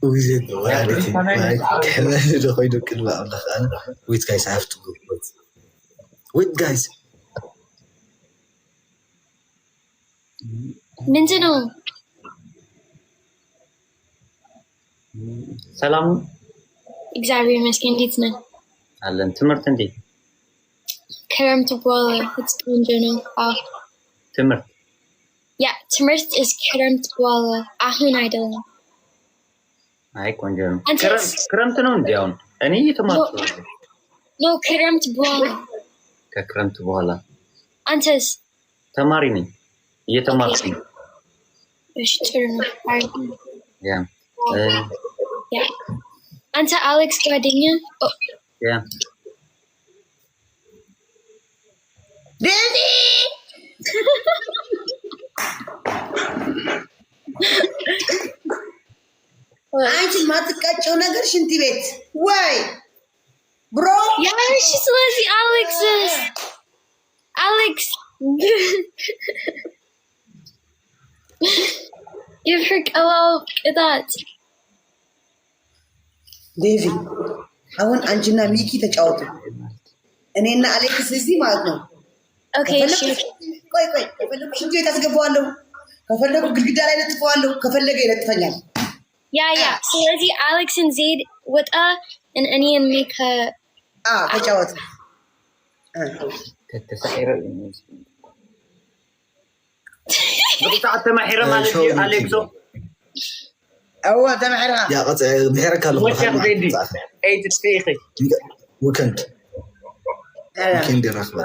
ويزيد كمان اللي خويدو كلمة الله أنا wait guys I have to go wait guys ምንድነው ሰላም እግዚአብሔር ይመስገን እንዴት ነህ አለን ትምህርት እንዴት ክረምት በኋላ ቆንጆ ነው ትምህርት ያ ትምህርት ክረምት በኋላ አሁን አይደለም አይ ቆንጆ ነው ክረምት ነው እንዴ አሁን እኔ እየተማርኩ ነው ክረምት በኋላ ከክረምት በኋላ አንተስ ተማሪ ነኝ እየተማርኩ ነው እሺ ጥሩ ነው ያ አንተ አሌክስ ጓደኛ ያ ዴዚ አንቺ ማትቀጨው ነገር ሽንት ቤት ወይ ብሮ ያ እሺ ስለዚህ አሌክስ የፍቅላው ቅጣት ዴዚ አሁን አንቺና ሚኪ ተጫወቱ እኔና አሌክስ እዚህ ማለት ነው ኦኬ ቆይ ከፈለኩ ሽንት ቤት አስገባዋለሁ ከፈለኩ ግድግዳ ላይ ለጥፈዋለሁ ከፈለገ ይለጥፈኛል ያ ስለዚህ አሌክስን ዜድ ወጣ እኔን ሜከ ተጫወቱ ተተሳይረ بتاع تمحيره مالك اليكسو تمحيرها يا قطع محيرك هلا وكان ريدي اي تستيخي وكنت دي رخبه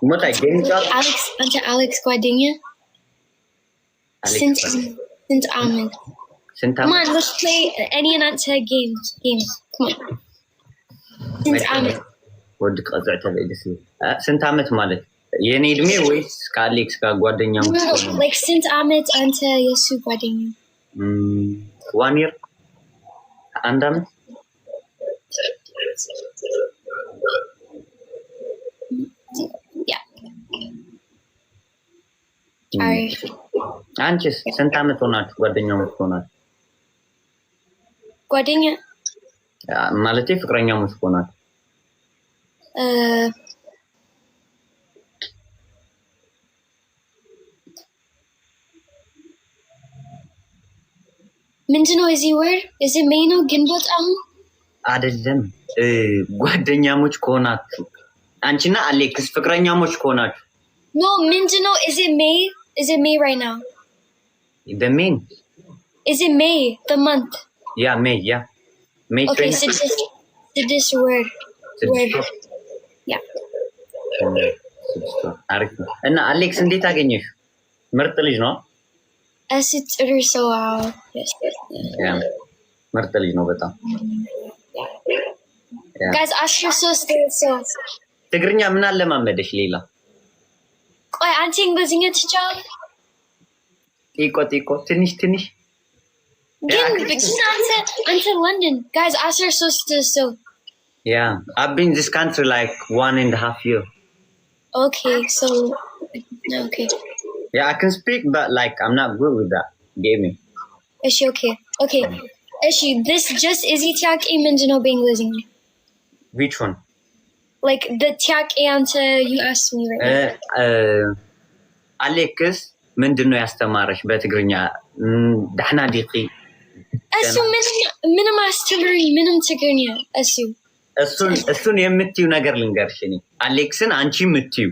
متى جيمز أليكس أنت أليكس ጓደኛ Since Ahmed. Come on, let's play any and answer games. Come on. Since Ahmed. ወድ ቀዛታ ለይስ ስንት አመት ማለት የኔ እድሜ ወይስ ከአሌክስ ጋር ጓደኛው? Like since Ahmed answer የሱ ጓደኛ 1 year አንድ አመት Yeah. Alright. አንቺስ ስንት አመት ሆናችሁ ጓደኛሞች ሆናችሁ? ጓደኛ ማለቴ ፍቅረኛሞች ሆናችሁ? ምንድነው እዚህ word? Is it May ነው ግንቦት አሁን? አይደለም ጓደኛሞች ከሆናችሁ አንቺና አሌክስ ፍቅረኛሞች ከሆናችሁ? No, ምንድነው is it May? Is it May right now? The May. Is it May the month? Yeah, May, yeah. May. Okay, so this word. Yeah. አሪፍ ነው። እና አሌክስ እንዴት አገኘሽ? ምርጥ ልጅ ነው። ጥሩ ሰው yes. Yeah. ምርጥ ልጅ ነው በጣም። Guys, አሽር ሶስት ትግርኛ ምን አለማመደሽ ሌላ? ቆይ አንቺ እንግሊዝኛ ትችላለሽ? ጢቆ ትንሽ ግን አንተ London. Guys, አሽር ሶስት ሰው. Yeah, I've been in this country like 1.5 year. Okay, so okay. Yeah, I can speak, but like I'm not good with that gaming. Is she okay? Okay. Is she this just easy tiak ምንድነው በእንግሊዝኛ? Which one? Like the tiak answer you asked me right now. Alex ምንድነው ያስተማረሽ በትግርኛ? ደህና ዲቂ እሱ ምንም አስተምረኝ ምንም ትግርኛ እሱን የምትዩ ነገር ልንገርሽ እኔ አሌክስን አንቺ የምትዩ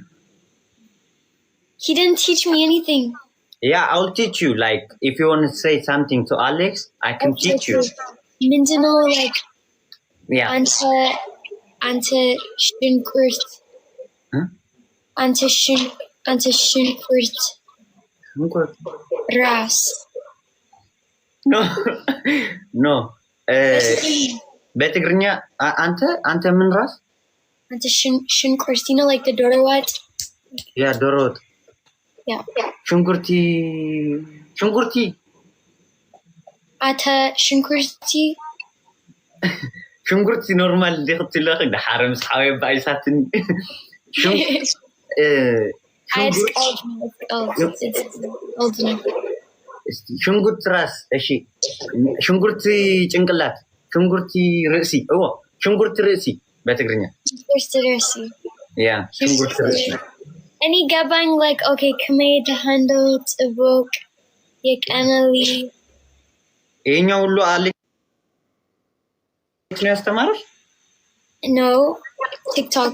He didn't teach me anything. Yeah, I'll teach you. Like, if you want to say something to Alex, I can teach you. ምንድነው like Yeah. አንተ ሽንኩርት አንተ ሽንኩርት ራስ No. በትግርኛ አንተ ምን ራስ? አንተ ሽንኩርት you know like the ዶሮ ወጥ? Yeah, ዶሮ ወጥ. Yeah. ሽንኩርቲ አተ ሽንኩርቲ ኖርማል ሊኽትለኽ ደሓረም ሰሓዊ ባይሳትን ሽንኩርቲ ራስ እሺ ሽንኩርቲ ጭንቅላት ሽንኩርቲ ርእሲ ሽንኩርቲ ርእሲ በትግርኛ ያ ሽንኩርቲ ርእሲ እኔ ገባኝ like okay ከመይ ተሃንዶ ጽቡቅ የቀነሊ ይሄኛው ሁሉ አሌክስ ነው ያስተማረሽ? No, TikTok.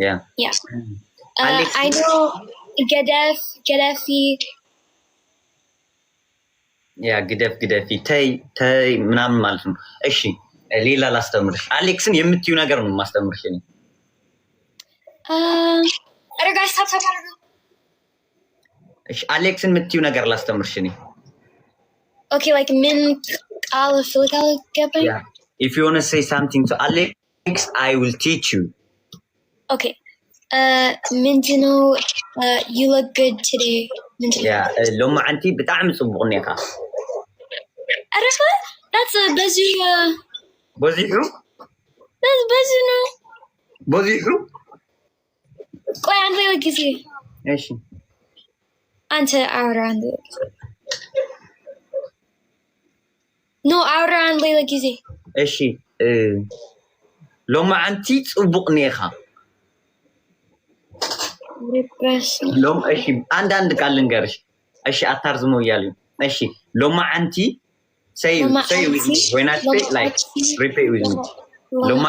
Yeah. I know Gaddafi. Yeah, Gaddafi. ተይ ምናምን ማለት ነው። እሺ ሌላ ላስተምርሽ። አሌክስን የምትዩ ነገር ነው ማስተምርሽ እኔ። ጋይስ ታፕ አድርጉ። እሺ አሌክስን የምትዩ ነገር ላስተምርሽ እኔ። Okay, like ምን ቃል ፍልቃል ገባኝ? Yeah. If you want to say something to Alex, I will teach you. Okay. ምንድነው you look good today. Yeah, ሎማ አንቲ በጣም ጽቡቅ ነካ። አረፈ that's a በዚሁ that's በዚሁ ነው። በዚሁ ቆይ አንተ ለጊዜ እሺ አንተ አውራ አንተ No, አውራ አንተ ለጊዜ እሺ ሎማ አንቲ ጽቡቅ ነካ። ሎም እሺ አንድ ቃል ልንገርሽ። እሺ አታርዝመው እያለኝ። እሺ ሎማ አንቲ say with me when I say like repeat with me. ሎማ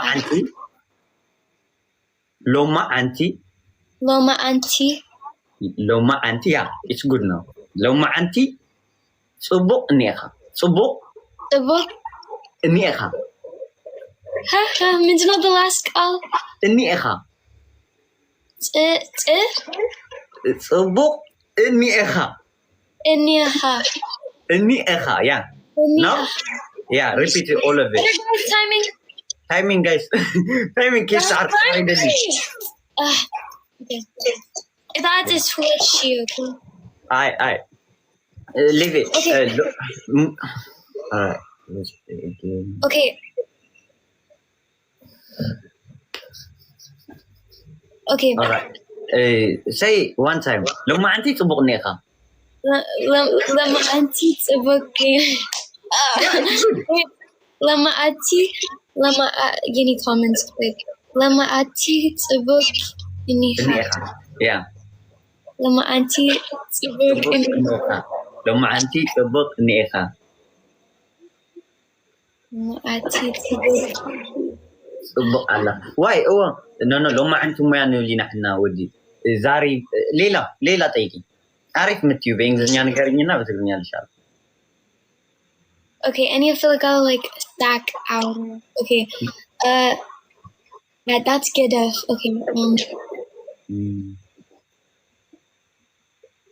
አንቲ yeah, it's good now. ሎማ አንቲ ጽቡቅ ነካ። ጽቡቅ እኒኤኻ ምንድነው the last ቃል? እኒኤኻ ጽቡቅ እኒኤኻ Iniha. Yeah. No? Yeah, repeat it, all of it. Timing. Timing, guys. Timing, kids are Okay. That is flashy, okay? I. Leave it. Okay. Alright. Let's play again. Okay. Okay. Alright. Say one time. Luma anti subok niya ka. Lama anti sabaki. Lama ati. Gini comments quick. Lama ati sabak ini. Yeah. Lama anti sabak ini. Luma anti subok niya ka. Lama ati sabak. subok Allah. Why? Oh, no. Luma anti mo yan yung linahna wadi. Zari. Leila taiki. عارف متيو بإنجليزي نقرينا بتقولني على شاب. Okay, and you feel like I'll like stack out. Okay, yeah, that's good. Okay.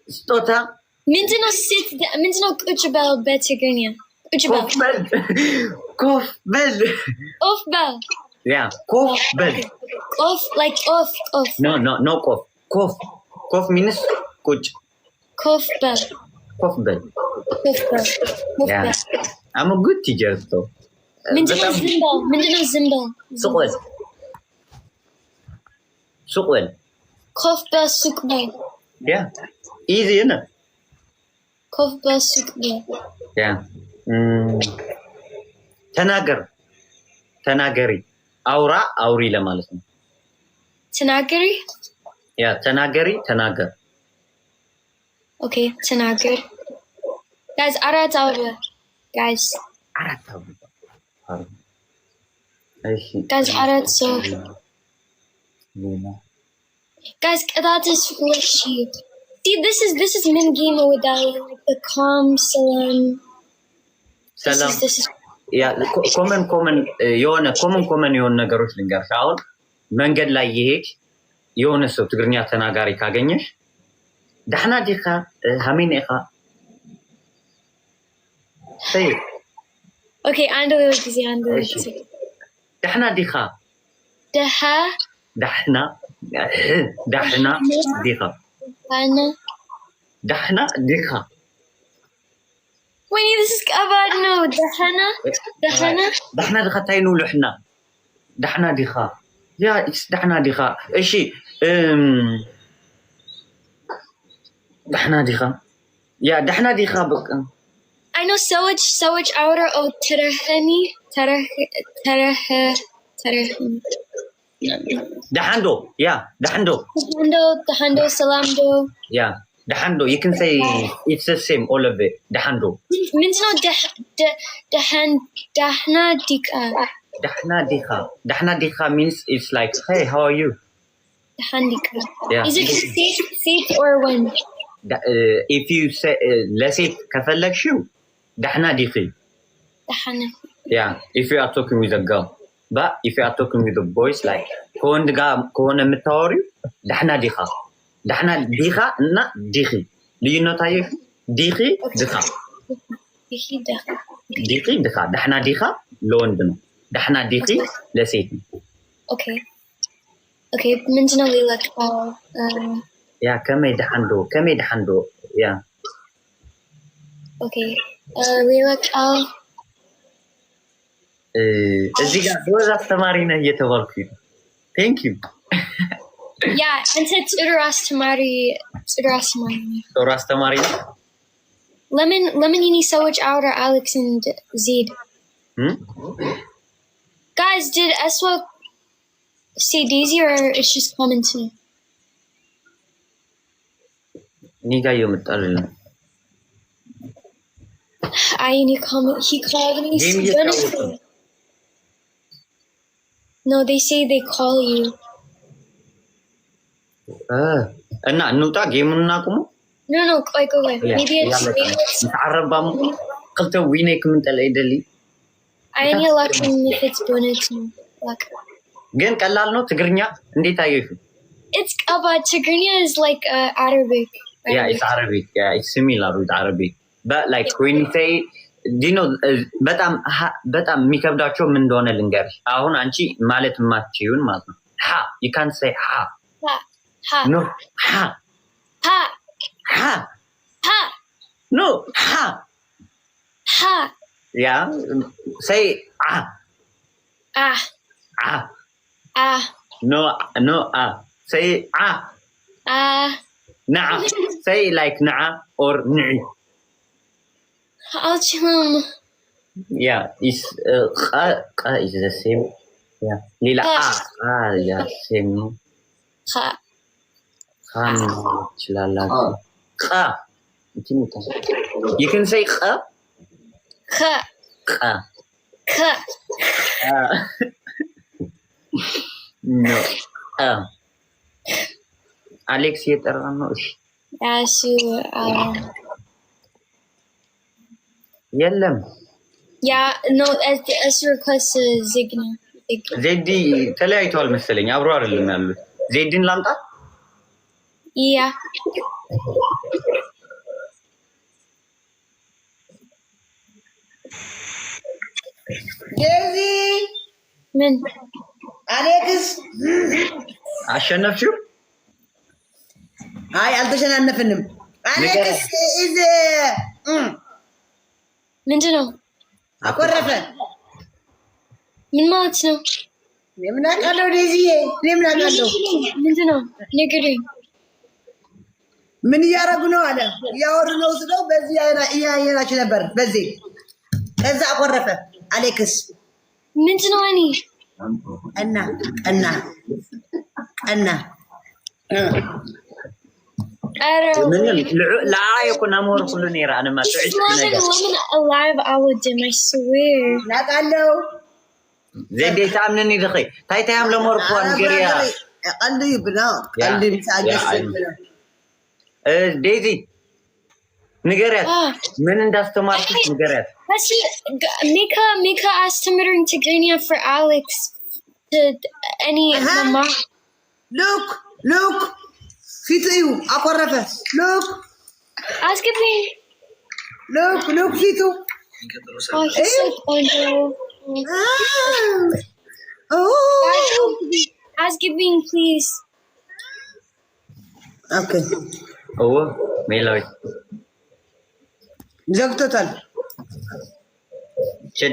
Stota. Mindino sits. Mindino kuchbel betigrinia. Kuchbel. Kofbel. Ofbel. Yeah, kofbel. Off like off. No kof. Kof means kuch. Kofbel. Yeah, I'm a good teacher though. Mindino zimbal. Sukwel. Kofbel sukbel. Yeah, easy enough. Kofbel sukbel. Yeah. Tanagari. Auri ለማለት ነው. Tanagari? Yeah, tanagar. Okay, Tanagar. Guys, arat avra. Guys, arat so. Guys, that is flashy. See, this is min game without like the calm salam. This is Yeah, common የሆነ ነገሮች ልንገርሽ። አሁን መንገድ ላይ ይሄድ የሆነ ሰው ትግርኛ ተናጋሪ ካገኘሽ دحنا ديخا همين إخا. طيب. Okay, عنده دحنا ديخا. دحنا ديخا. دحنا ديخا. Wait, this is about no دحنا ديخا تاينو لحنا. دحنا ديخا. يا دحنا ديخا. إيشي دحنا ديخا بك. I know sewage outer or terahani. Dahando, yeah, dahando. Dahando, salamdo. Yeah, dahando. You can say it's the same, all of it. Dahando. Means no dahna dika. Dahna dika means it's like, hey, how are you? Dahandika. Yeah. Is it safe or when? If you say let's say كفلكشو دحنا ديخي. Yeah, if you are talking with a girl, but if you are talking with the boys like كون متوري دحنا ديخا نا ديخي. Do you know تايف ديخي دخا دحنا ديخا لوندن دحنا ديخي لسيتي. Okay منجنا ليلك Yeah, كمي دحندو. Yeah. Okay. ليلك እዚህ ጋር ዶዛ አስተማሪ ነህ እየተባልኩኝ ነው። Thank you. Yeah, አንተ ጥሩ አስተማሪ ነህ። Lemon you need so much outer Alex and Zed. Guys, did Eswa say Daisy or it's just common to me? Niga የመጣልኝ he called me. No, they say they call you. እና እንውጣ ጌሙን እናቁሙ። No, ቆይ maybe it's عربام قلت وينك من تلاقي I need luck if it's bonus luck. ግን ቀላል ነው ትግርኛ እንዴት አየሽ? It's about Tigrinya is like Arabic. Yeah, it's Arabic. Yeah, it's similar with Arabic. But like when you say, do you know, በጣም የሚከብዳቸው ምን እንደሆነ ልንገርሽ። አሁን አንቺ ማለት የማትችይውን ማለት ነው። Ha, you can't say ha. Ha. No, ha. Ha. Ha. Ha. No, ha. Ha. Yeah, say ah. Ah. Ah. Ah. No, ah. Say ah. Ah. Na'a. Say like na'a or ni'i. Yeah, it's qa is the same. Yeah, lila yeah, same. Qa. Qa. You can say qa. Qa. Qa. Qa. No. Alex የጠራ ነው። እሺ Asu. የለም Yeah, no, as request Zigna. ዜዲ ተለያይተዋል መሰለኝ። አብሮ አይደለም ያሉት። ዜዲን ላምጣ? Yeah. ዴዚ ምን አሌክስ አሸነፍሽው? አይ አልተሸናነፍንም። አሌክስ ኢዝ ምንድን ነው? አኮረፈ። ምን ማለት ነው? ምን አውቃለሁ ዴዚዬ፣ ምን አውቃለሁ። ምንድን ነው? ንገረኝ። ምን እያደረጉ ነው አለ። እያወሩ ነው ስለው በዚህ እያየናችሁ ነበር። በዚህ ከዛ አኮረፈ አሌክስ። ምንድን ነው? እኔ ቀና من لا يكون أمور كل نيرة أنا ما تعيش women alive أودم I swear لا قالوا زي دي تعملني دخي تاي تعمل أمور كوان قرية قلبي بنا قلبي مساعدة ديزي نقرأت من انداز تمارك نقرأت بس Mika أستمرين تقرينيا for Alex to any mama look فيتو أقربه أسكبني look فيتو oh he's so wonderful أسكبني please okay ميلوي زقتتل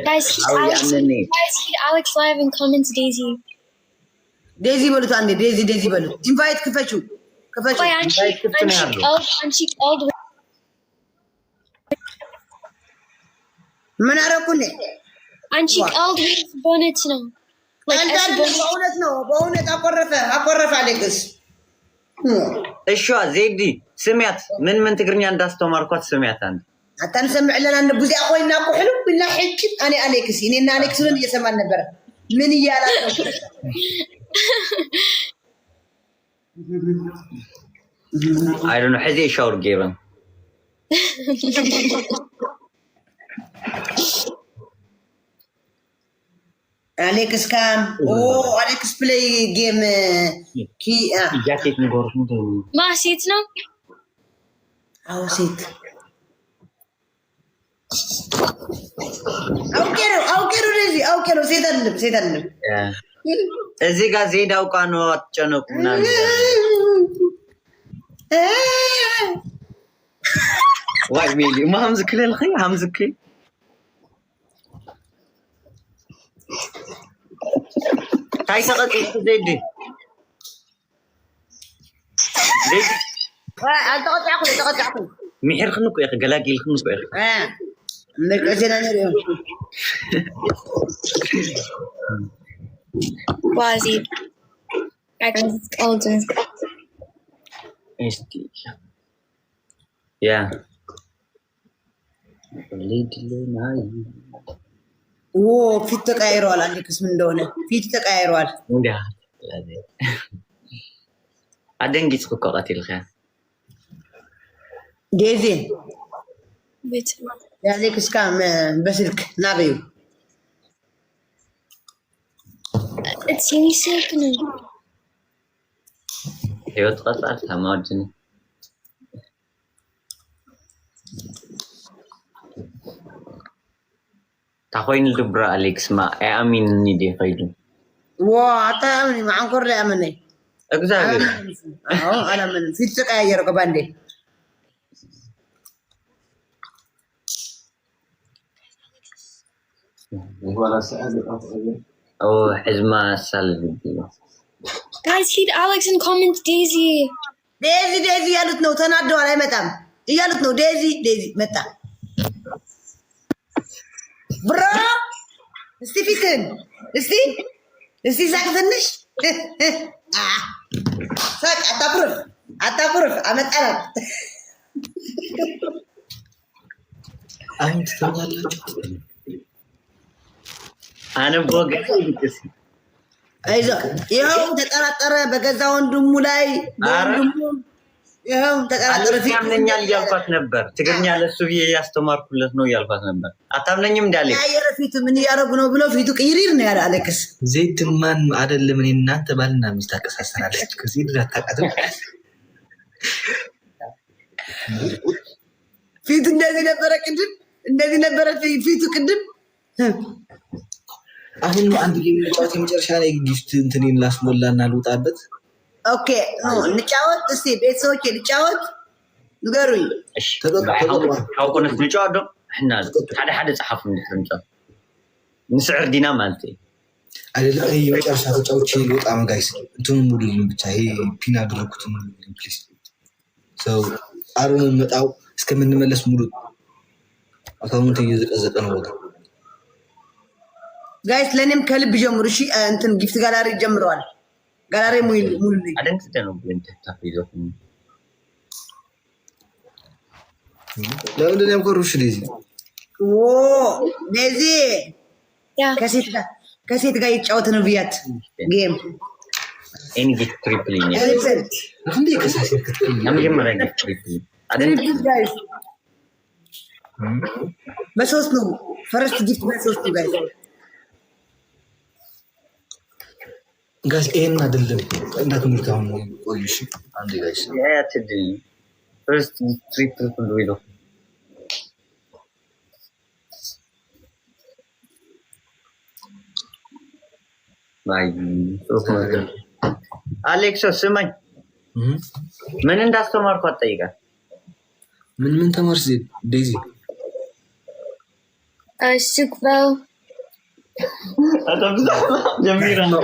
guys he's Alex live and comments Daisy بلو تاني Daisy بلو invite كفشو Wait, Anchik all the way. من أراكوني Anchik all the way to bonnet now. بونت أقرف عليكس. إيشوا زيدي سمعت من تقرني عند استمركات سمعت أنت. أتن سمع لنا أن بوزي أخوي ناكو حلو بالله حكي أنا عليكس إن عليكس لون يسمع النبرة من يالا. I don't know. Has he shower given? Alex cam. Oh, Alex play game. Ki. Jacket ngor mudo. Ma sit no? Oh, sit. Au kero, sit. Yeah. እዚህ ጋር ዜድ አውቃ ነው አትጨነቁ ምናምን ዋይ ሚሊ ما همزك للخي همزك هاي سقط زيد تقطع عقل ميحر خنكو يا اخي قلاقيل خنكو يا اخي عندك اجل اليوم Quasi. I guess it's all doing. Yeah. ፊት ተቀያይሯል። አሌክስ ምን እንደሆነ ፊት ተቀያይሯል። አደንጊጽ እኮ ቀቲልኸ ዴዚ ቤት የአሌክስ ካም በስልክ ናበዩ It's any second. ህይወት ቀጻል ተማድን تخوين الدبرة أليكس ما أمين ندي خيدو وعطاني مع انكر لي امني اكزاكتلي انا من في تغير كباندي او حزمة سالب Guys, feed Alex and comment Daisy. ديزي يالوت نو تنادو على متام يالوت نو ديزي متى برا استفيكن استي ساكتنش ساك اتابرف امت انا انت تمالك انا بوق ايزا يوم ተጠራጠረ በገዛ ወንድሙ ላይ ወንድሙ ይሄው ተጠራጠረ ያምነኛል ያልኳት ነበር ትግርኛ ለሱ ያስተማርኩለት ነው ያልኳት ነበር አታምነኝም እንዳለ ያየረ ፊቱ ምን ያረጉ ነው ብሎ ፊቱ ቅይሪር ነው ያለ አለክስ ዘይት ማን አይደለም እኔ እናንተ ባልና ሚስት አቀሳሰራለች ከዚህ ድረስ ታቃተው ፊቱ እንደዚህ ነበረ ፊቱ ቅድም አሁን አንድ ጌምጫት የመጨረሻ ላይ ጊፍት እንትኔን ላስሞላና ልውጣበት ኦኬ እንጫወት እስቲ ቤተሰቦቼ ልጫወት ንገሩኝ እሺ ታውቁን ልጫወት احنا ሓደ ጽሐፉ እንድትምጣ ንስዕር ዲና ማለት አይደለም ይሄ የመጨረሻ ተጫውቼ ልውጣ ጋይስ እንትኑ ሙሉልኝ ብቻ ይሄ ፒን አድርጉት ሙሉልኝ ፕሊዝ ሶ አሩን መጣው እስከምንመለስ ሙሉ አካውንት እየዘቀዘቀ ነው ወጣ ጋይስ ለኔም ከልብ ጀምሩ እሺ እንትን ጊፍት ጋላሪ ጀምረዋል ጋላሪ ሙሉ አደንክ ነው ብለንተ ታፊዞ ለምን ያምኮሩሽ ዲዚ ዴዚ ያ ከሴት ጋር ይጫወት ነው ብያት ጌም ኤኒ ጊፍት ትሪፕል ኛ እንዴ ከሳሴት ክትል ለመጀመሪያ ጊፍት ትሪፕል አደንክ ጋይስ በሶስት ነው ፈርስት ጊፍት በሶስት ጋይስ ጋይስ ይሄን አይደለም እንዳትምርታው ነው ቆይሽ አንዴ ጋይስ ያ ትዲ ፈርስት ትሪፕል ኩሉ ባይ አሌክሶ ስማኝ ምን እንዳስተማርኩ አጠይቃ ምን ተማርሽ ዴዚ ስክበል አተምዛ ጀሚራ ነው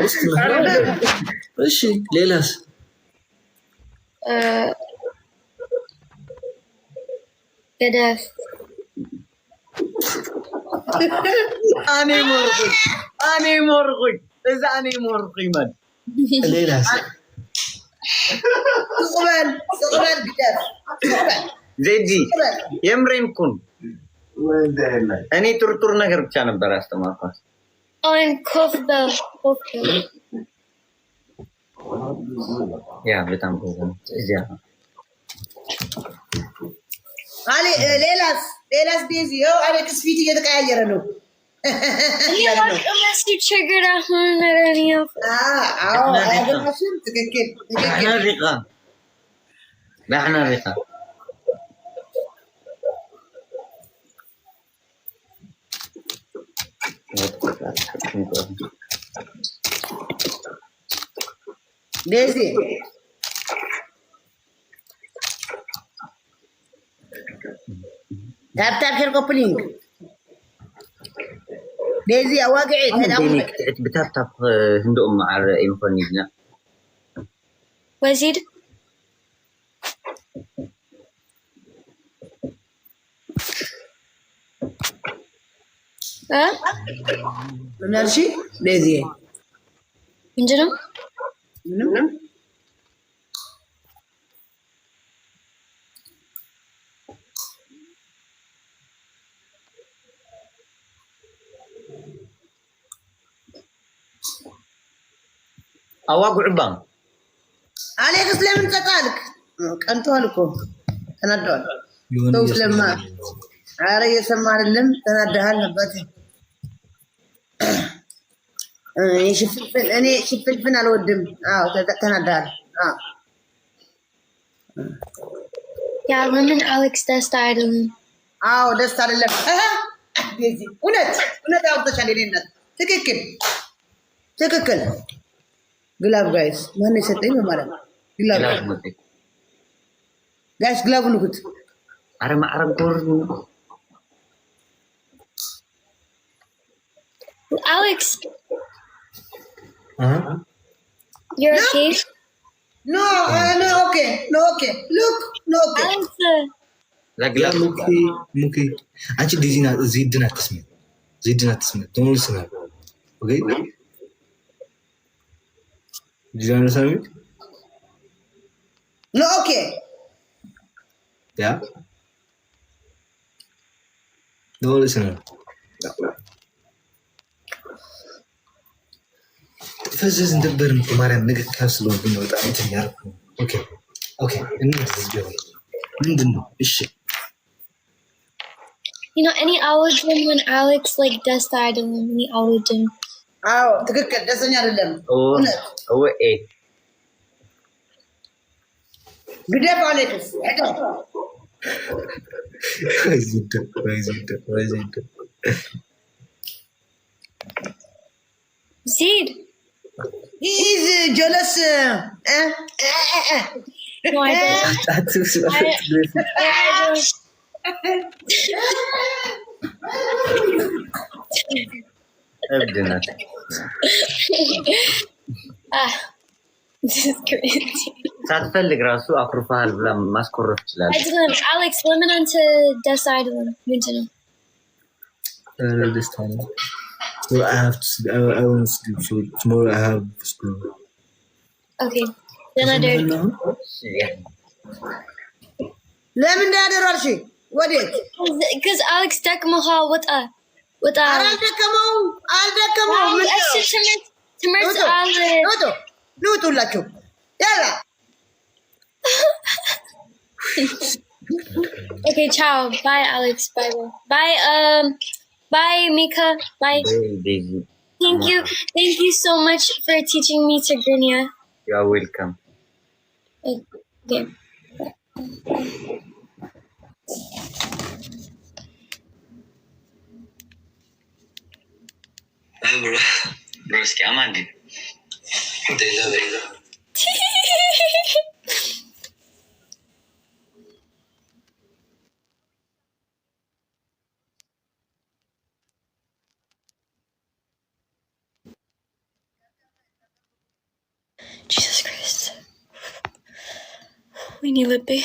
እሺ ሌላስ ገደፍ እኔ ሞርኩኝ እዛ እኔ ሞርኩኝ ማለት ሌላስ ስቅበል ግደፍ ዜዲ የምሬን ኩን እኔ ጥርጥር ነገር ብቻ ነበር ያስተማርኳት ኮፍበል ያ በጣም ጎበዝ እዚያ አለ ሌላስ ዴዚ ያው አሌክስ ፊት እየተቀያየረ ነው triggered a نحن رقة ديزي تاب خير كوبلينج ديزي أواقعي بتاب هندوء مع إنفونيزنا وزيد من هالشي ديزي عندنا أواقع بان عليك سلام تقالك كنتولكو تنادول تو سلام عاري يسمع اللم تنادها نباتي شوف الفن على ودم تنادها Yeah, Lemon Alex Dest Idol. አዎ ደስ አይደለም። እውነት አውጥተሻል። የእኔነት ትክክል። ግላብ ጋይስ ማን የሰጠኝ በማለት ነው። ግላብ ጋይስ ግላቡ ንኩት። አረ ማዕረግ ጎርዱ Alex. You're okay? No, okay. Look, no, okay. Alex. ممكن አንቺ ዚድን አትስሚ ተሞልስና ኦኬ ዲዛይን ሳሚ No, okay. ያ ተሞልስና ፈዘዝ እንደበርም ማርያም ንግክ ካስለው ግን በጣም እንትን ያርኩ ኦኬ እንዴት ነው ምንድነው እሺ You know, any allergen when Alex like does that, I don't know any allergen. አዎ ትክክል ደስተኛ አይደለም ግዴታ አለክስ Seed. He is jealous. No, I don't. This is crazy. ሳትፈልግ ራሱ አኩርፋል ብላ ማስኮረፍ ይችላል። Alex, women onto decide ምንድነው? This time. Well, I want to sleep, so tomorrow I have school. Okay. Then I do. ለምን እንዳደረርሽ ወዴት? Because Alex ደከመው ወጣ አልደከመው ትምህርት አለ ኑጡላችሁ ያላ Okay, ciao. Bye, Alex. Bye, Mika. Bye. Thank you so much for teaching me Tigrinya. You are welcome. Okay. Broski, Amandi. Jesus Christ. We need Libby.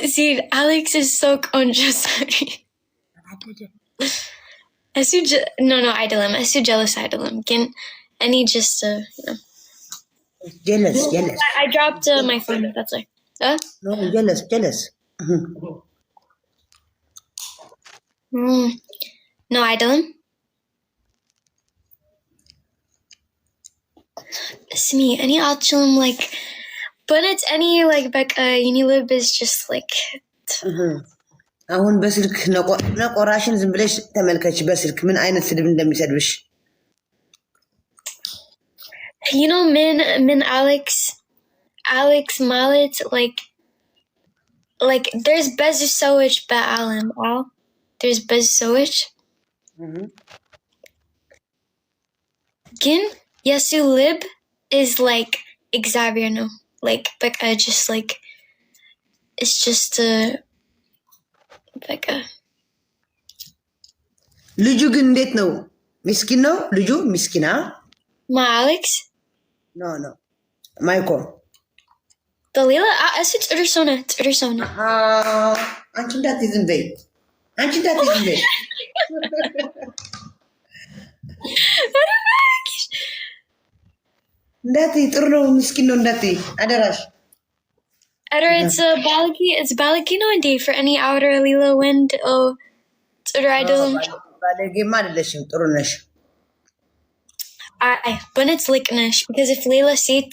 See, Alex is so conscious. Sorry. No, idolum. I so jealous idolum. And he just, jealous. I dropped my phone. That's like, No, jealous. No idolum. Smee, any altchulum like, but it's any like Becca Unilib is just like. አሁን በስልክ ነቆራሽን ዝም ብለሽ ተመልከች። በስልክ ምን አይነት ስድብ እንደሚሰድብሽ You know, min Alex Mallet like there's Bezusowich Ba'alim. Wow, there's Bezusowich. Gin Yesu Lib is like Xavier no. Like Becca just like it's just Becca. ልጁ ግን እንዴት ነው? ምስኪን ነው ልጁ ምስኪና? Ma Alex? No. ማይኮ Dalila? It's Ursona. አንቺ እንዳትይዝም በይ። እንዳትይ ጥሩ ነው። ምስኪን ነው እንዳትይ አደራሽ። It's Balaki no indeed for any outer Lila wind. Oh, idol. ባለጌማ አይደለሽም ጥሩ ነሽ። But it's Liknish because if Layla said